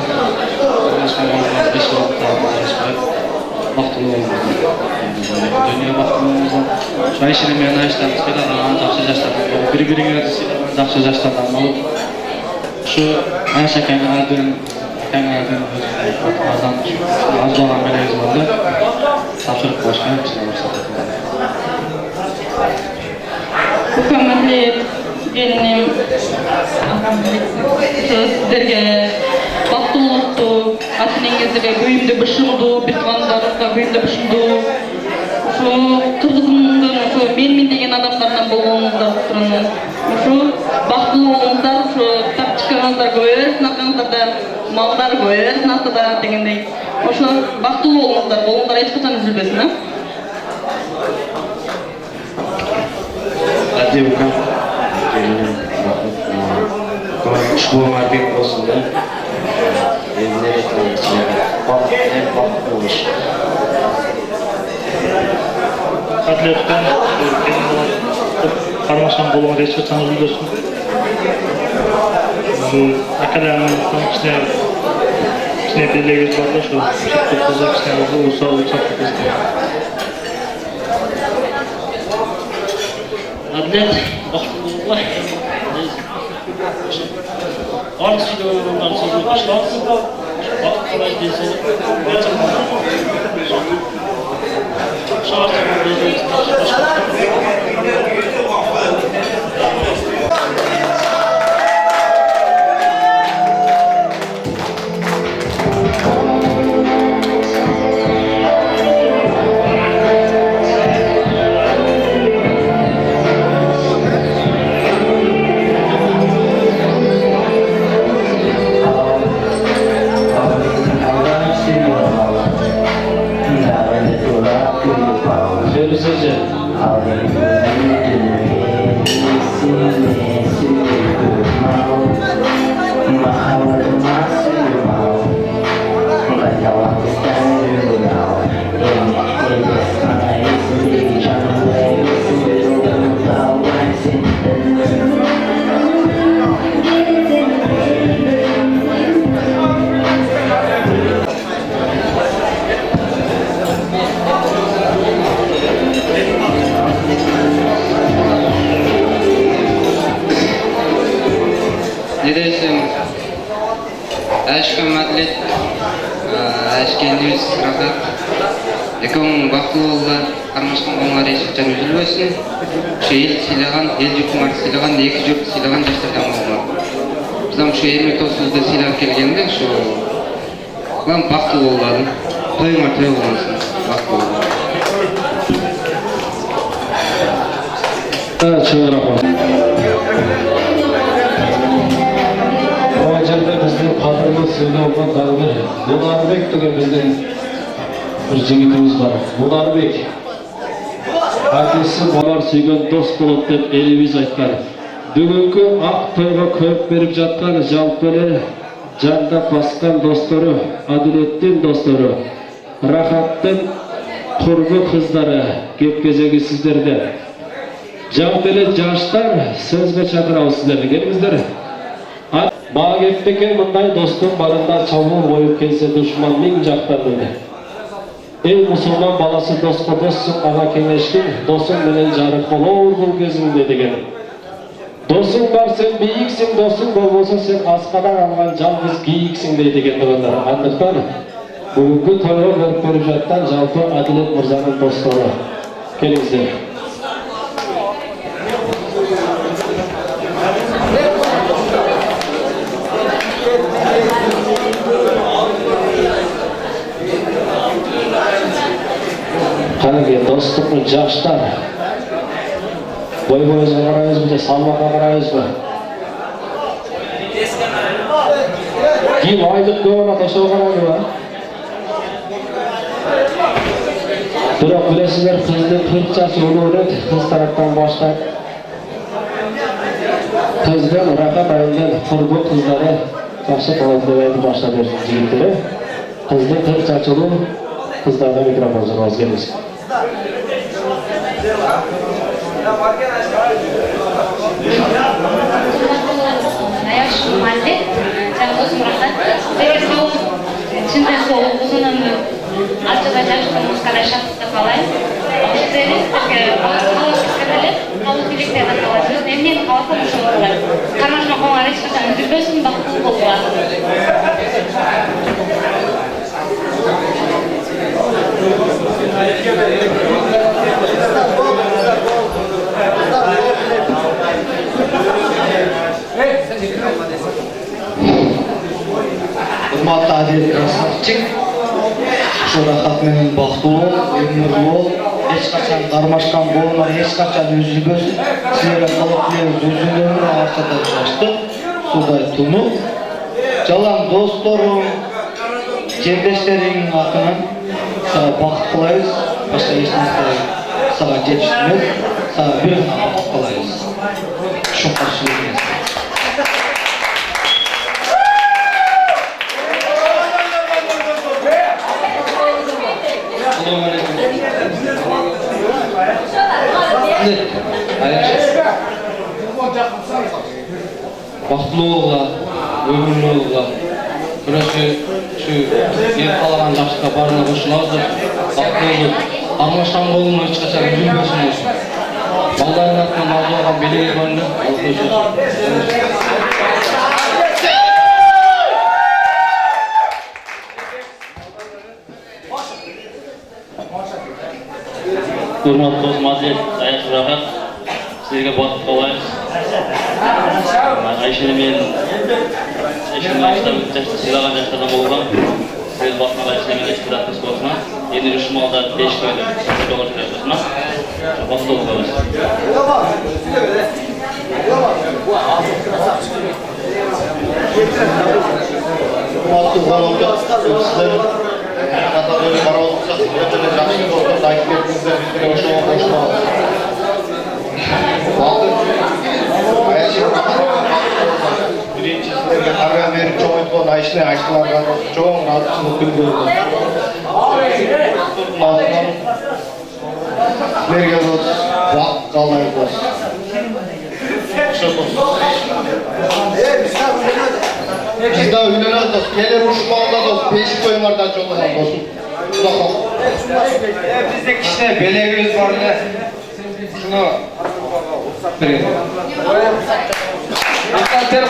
Baktılı olmuşlar. Dünya baktılı olmuşlar. Şu an işini meyana işlerimiz kadar жақсы жаштардан bir-birine жақсы жаштардан alıp şu Ayşeken Erdin az olan meleğiz oldu. Tapşırık başkan işler Hükümetli gelinim sizlerge baktılıqtı, atinengizde büyümde başımdı, bir kılandarlıkta büyümde başımdı. Şu kırgızımdan, şu men degen adamlardan bolğanыңыздар туралы. Şu бактылуу болуңуздар, şu kitap çıkarыңыздар, көбөсүн атаңыздарда, малдар көбөсүн атыда дегендей. Ошо бактылуу болуңуздар эч качан üzülбесин, а? Ademka ushbu marbek bo'lsin-da. Endi vaqt bo'lish. Atlet'ten karmaşan boluma reçet tanımlıyorsun. Şu akalarının içine birliğe vardı şu kızak içine oldu ulusal kızdı. Adilet, Allah. Artık ondan sonra başlar. Bak kolay değilse Feruzeci. Әшкем Әділет, әшкендіңіз рахат. Екеуің бақытты болыңдар, қармашқан болыңдар, ешқашан үзілбесін. Ел сыйлаған, ел жұртын сыйлаған, екі жұрт сыйлаған жастардан болыңдар. Біздің ермек сөзді сыйлап келгенде, бақытты болыңдар. Тойыңа той болғансын, бақытты болыңдар. Чоң рахмат. Жерде біздің қадірлі сөйлеуға тағдыр Мұнарбек деген біздің бір жігітіміз бар. Мұнарбек әкесі балар сүйген дос болады деп еліміз айтқан. Бүгінгі ақ тойға көп беріп жатқан жалпылы жанда басқан достары, әділеттің достары, рахаттың құрбы қыздары кеп-кезегі сіздерді. Жалпылы жаштар сөзге шақырамыз сіздерді. Келіңіздер. Маған кеппекен мұндай достың барында чабуыл қойып келсе дұшман мың жақтан дейді. Ей мұсылман баласы досқа доссың, аға кеңешкін, досың менен жарық болор бұл кезіңде деген. Досың бар сен биіксің, досың болмаса сен асқадан алған жалғыз киіксің деген тұғындар. Андықтан бүгінгі тойға көріп жатқан жалпы Әділет мырзаның достары. Келіңіздер. Қанеке достықтың жаштар бой-бойызға қарайыз бі, салмаққа қарайыз бі. Киім айлық көңіна ташау қарайды ба? Бірақ білесіздер, қыздың 40 жасы өлі, қыз тараптан баштап қыздың рақат айындан құрбы қыздары жақсы қалады деп айтып баштап берсін жігіттері. Қыздың 40 жасы өлі, қыздарға микрофон сұрауыз келіңіз. Аяш Мәлдет, жаңғызым рахат. Сіздерге сау, шындай сол ұзын өмір, артыға жақсы мұзқада шаттықты қалайын. Сіздерге қалыс кәділет, қалыс биліктерді қалайсыз. Емнен қаласы мұшы болғылар. Қармашына қоңар ешқашан үзілбесін, бақытты болғылар. Құрметті Әділет красавчик, рахат менен бақытты бол, өмір бол, ешқашан қармашқан болыңдар, ешқашан үзілбесін. Сіздерге қалып тілеуіміз өзіңдердің арқада жашты, судай тұнып. Жалаң достарым, жерлестерің атынан саған бақыт қылайыз, басқа ешнәрсе саған жетіштіміз, саған бір ғана бақыт қылайыз. Шоққа сөйлеңіз. Бақытлы болуға, өмірлі болуға, күресі ел қалаған жақсыға барына қосылады, бақытты болып, армашқан болуына ешқашан үзілбесін olsun. Балдардың атынан алды алған белеге барында, Hurmatli do'stim Әділет, Аяш рахат. Sizlarga botib qolaymiz. Ayshani men siylagan yaşlardan bo'lgan. Siz boshqa Ayshani men ishtirokchi bo'lsam, endi Rushmolda 5 to'yda to'g'ri turibman. Boshqa bo'lamiz. Hurmatli qonaqlar, sizlar Qatarga qarolsak, o'tida yaxshi dostlar aytib ketdingizlar, bizga o'sha qo'shmoq. Birinchi sizlarga qarab berib cho'ng aytgan Ayshlarga cho'ng razısını bildirdim. Sizlarga do'st, vaqt qolmay do'st. Bizda uylanadi do'st, kelir Rushmonda do'st, 5 to'ylardan cho'g'adan do'st. Bizde kişiler belegimiz var ne? Şunu verin. Dikkat et,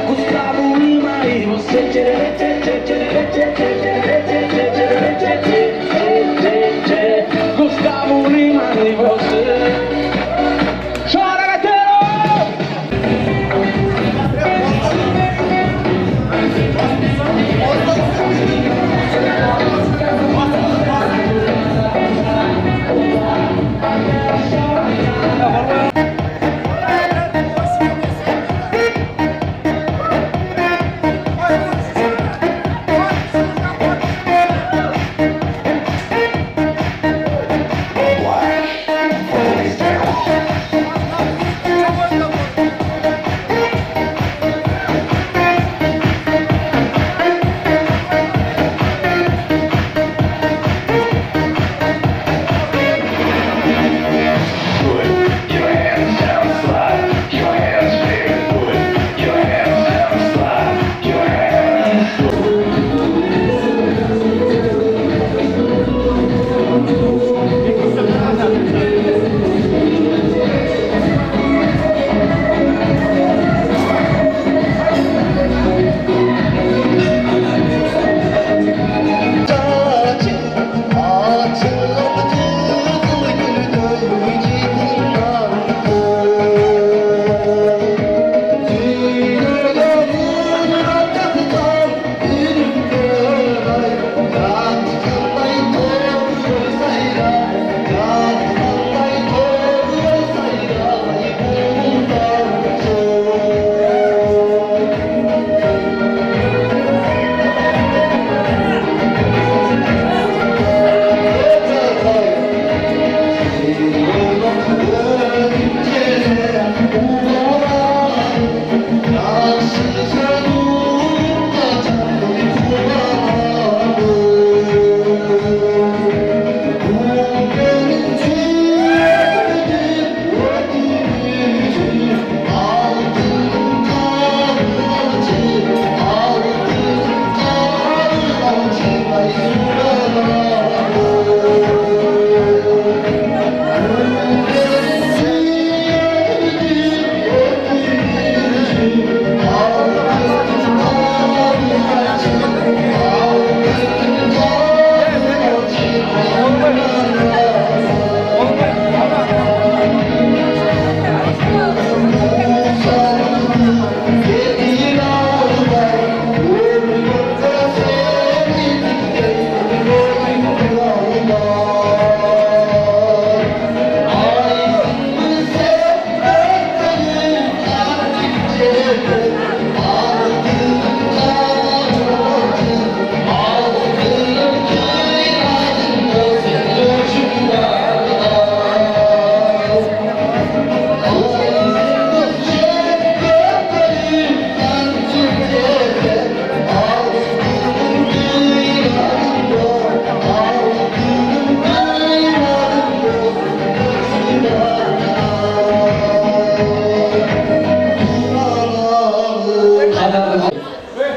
Gustavo Lima e você Gustavo Lima e você chora, gaiteiro!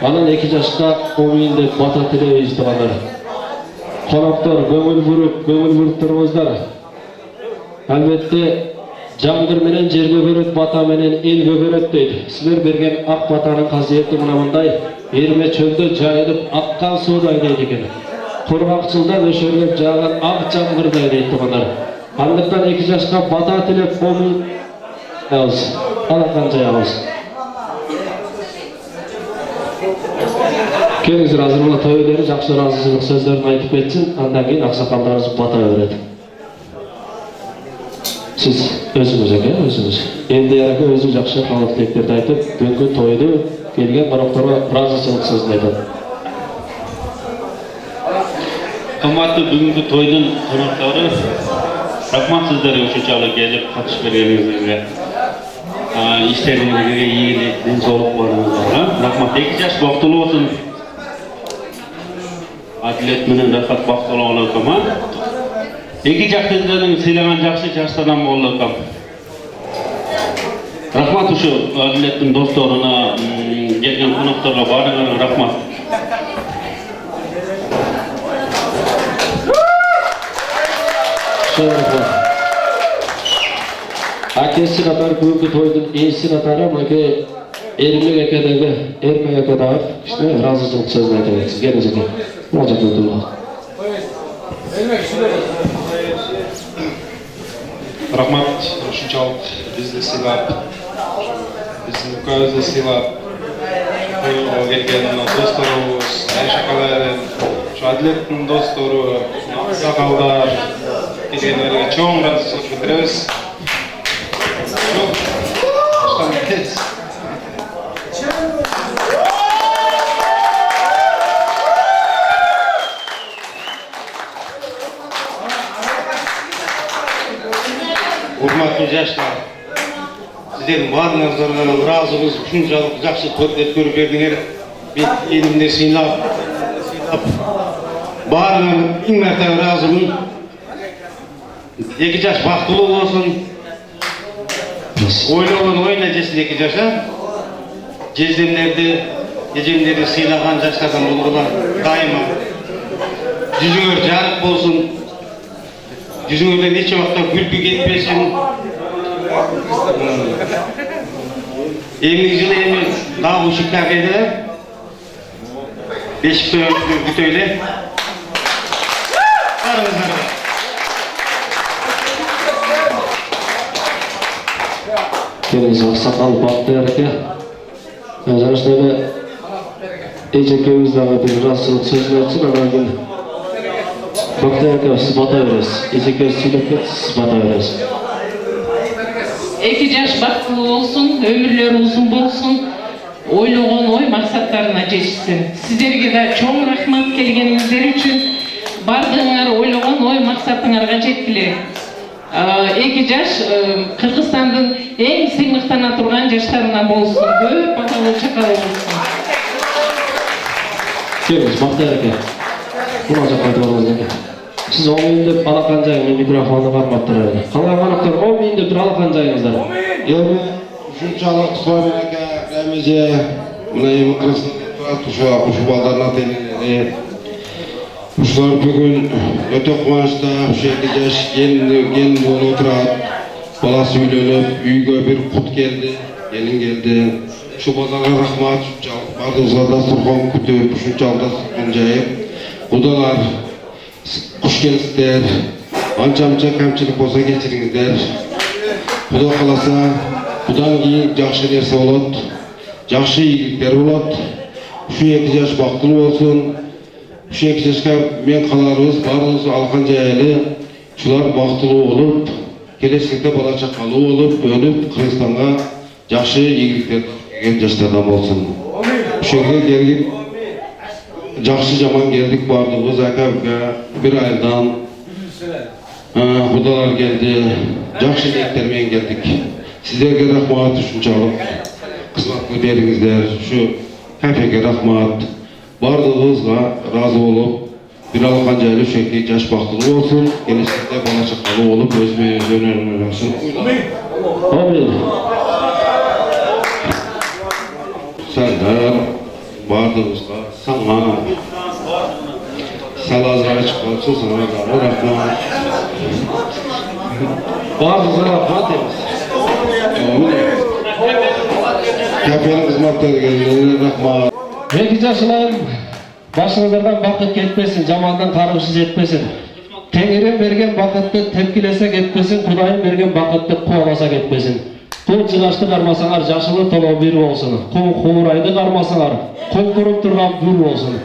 Анан 2 жашка уминде бата тилебиз туугандар. Коноктор көңүл буруп туруңуздар. Албетте жамгыр менен жер көгөрөт, бата менен эл көгөрөт дейт. Силер берген ак батанын касиети мына мындай эрме чөлдө жайылып аккан суудай дейт экен. Кургакчылдан өшөрлөп жааган ак жамгырдай дейт туугандар. Андыктан 2 жашка бата тилеп умин алакан жаябыз. Келіңіздер, азыр мына той иелері жакшы ыраазычылык сөздөрүн айтып кетсин, андан кийин аксакалдарыбыз бата берет. Siz özünüz aka, özünüz. Endi aka özü жакшы каалоо тилектерди айтып, бүгүнкү тойду келген конокторго ыраазычылык сөзүн айтат. Кымбаттуу бүгүнкү тойдун коноктору, рахмат сиздерге ушунчалык келип катышып бергениңизге. İşleringizge ийгилик, ден соолук барыңыздарга рахмат. 2 жаш бактылуу болсун. Адилет менен Рахат бактылуу болсун. 2 жактын сыйлаган жакшы жаштардан болсун. Рахмат ушу Адилеттин досторуна, келген конокторго баарыңарга рахмат. Akesi kadar бүгүнкү тойдун ээси катары мынакей Эрмек акадагы işte ыраазычылык сөзүн айта кетсин. Келиңиз экен. Мына жакта отуруңуз. Рахмат ушунчалык бизди сыйлап, биздин өлкөбүздү сыйлап, тойго келген досторубуз, Айша калайын, Адилеттин достору, аксакалдар келгендерге чоң ыраазычылык билдиребиз. Урматтуу жаштар, сиздердин баарыңыздарга ыраазыбыз ушунчалык жакшы өткөрүп бердиңер. Мен элимди сыйлап, баарыңарга миң марта ыраазымын. 2 жаш бактылуу болсун. Ойлогон ойна жесин 2 жаша. Жездемдерди сыйлаган жаштардан болгула дайыма. Жүзүңөр жарык болсун. Жүзүңөрдөн нече убакта күлкү кетпесин. Эми жылы дагы ушул кафеде бешикте күтөйлү. Барыңыздар. Келіңіз ақсақал Бақтияр ака. Жарыштағы эжекеміздағы бір ыраазычылык сөзүн айтсын, анан кийин Бақтияр ака сиз бата бересиз. Эжекеңиз сүйлөп кетсин, сиз бата бересиз. 2 жаш бактылуу болсун, өмүрлөрү узун болсун, ойлогон ой максаттарына жетишсин. Сиздерге да чоң рахмат келгениңиздер үчүн. Бардыгыңар ойлогон ой максатыңарга жеткиле. 2 жаш Кыргызстандын эң сыймыктана турган жаштарынан болсун. Көп баталуу чакалуу болсун. Келиңиз Бактияр ака. Мына жакка отуруңуз экен. Siz oğlum deyip alakan jayın mikrofonu karmattır öyle. Kalan kanıktır, oğlum deyip alakan jayınızlar. Evi, şunçalık soyun aka, remize, mına evi Kırgızstanda uşu baldarına tenilleri. Uşular bugün öte kuvançta, şu 2 yaş gelin olup oturat. Balası ülönüp, uyga bir kut geldi, gelin geldi. Şu baldarına rahmat, şunçalık bardığızga dasturkon kütüp, şunçalık dasturkon jayıp. Udalar, Kuş gelsinler, anca kamçılık bolsa geçiriңiздер. Xudo kalasa, budan keyin жақсы nerse bolat, жақсы ийгиликтер bolat. Şu 2 yaş baktılуу bolsun. Şu 2 yaşka men kalarыбыз баарыбыз алган жайы. Şular baktılуу bolup, келечекте бала чакалуу болуп, өнүп, Кыргызстанга жақсы ийгиликтер келген жаштардан болsun. Şu yerге келип жақсы жаман келдік бардығыз aka bir айдан Құдалар келді, жақсы ниеттермен келдік. Сіздерге рахмат ушунчалык кызматты бериңиздер. Şu кафеге рахмат. Бардығызға разы болуп, bir алган жайлы şu 2 жаш бактылуу болсун, келечекте бала чакалуу болуп, өзүмө жөнөлүп жүрсүн. Амин. Сардар бардығызға саңа салазға чыққан соң саңа рахмат. Бардығызға рахмат дейміз. Кафенің қызматтарына рахмат. 2 жашынан башыңыздардан бақыт кетпесін, жамандан қарғышы жетпесін. Теңирим берген бақытты тепкілесе кетпесін, Құдайым берген бақытты қуаласа кетпесін. Кул жыгашты кармасаңар жашылы толоо бир болсун. Кул хуурайды кармасаңар коңкуруп турган гүл болсун.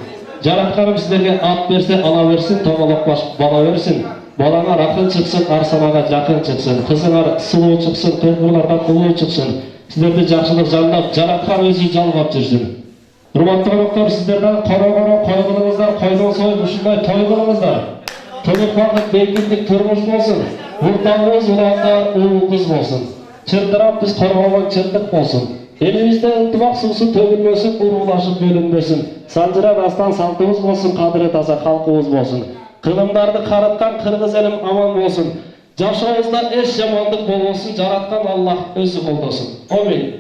Жаратканым силерге ат берсе ала берсин, тоголок баш бала берсин. Балаңа ракын чыксын, арсанага жакын чыксын. Кызыңар сулуу чыксын, тоңгурлардан улуу чыксын. Силерди жакшылык жандап, жараткан өзү жалгап жүрсүн. Урматтуу коноктор, сиздерден коро-коро кой кылыңыздар, койдон союп ушундай той кылыңыздар. Толук багыт бейкиндик турмуш болсун. Уртаңыз уландар уул кыз болсун. Чырдырап биз коргогон чырдык болсун. Элибизде ынтымак суусу төгүлмөсүн, уруулашып бөлүнбөсүн. Санжыра дастан салтыбыз болсун, кадыры таза калкыбыз болсун. Кылымдарды карыткан кыргыз элим аман болсун. Жашообузда эч жамандык болбосун, жараткан Аллах өзү колдосун. Амин.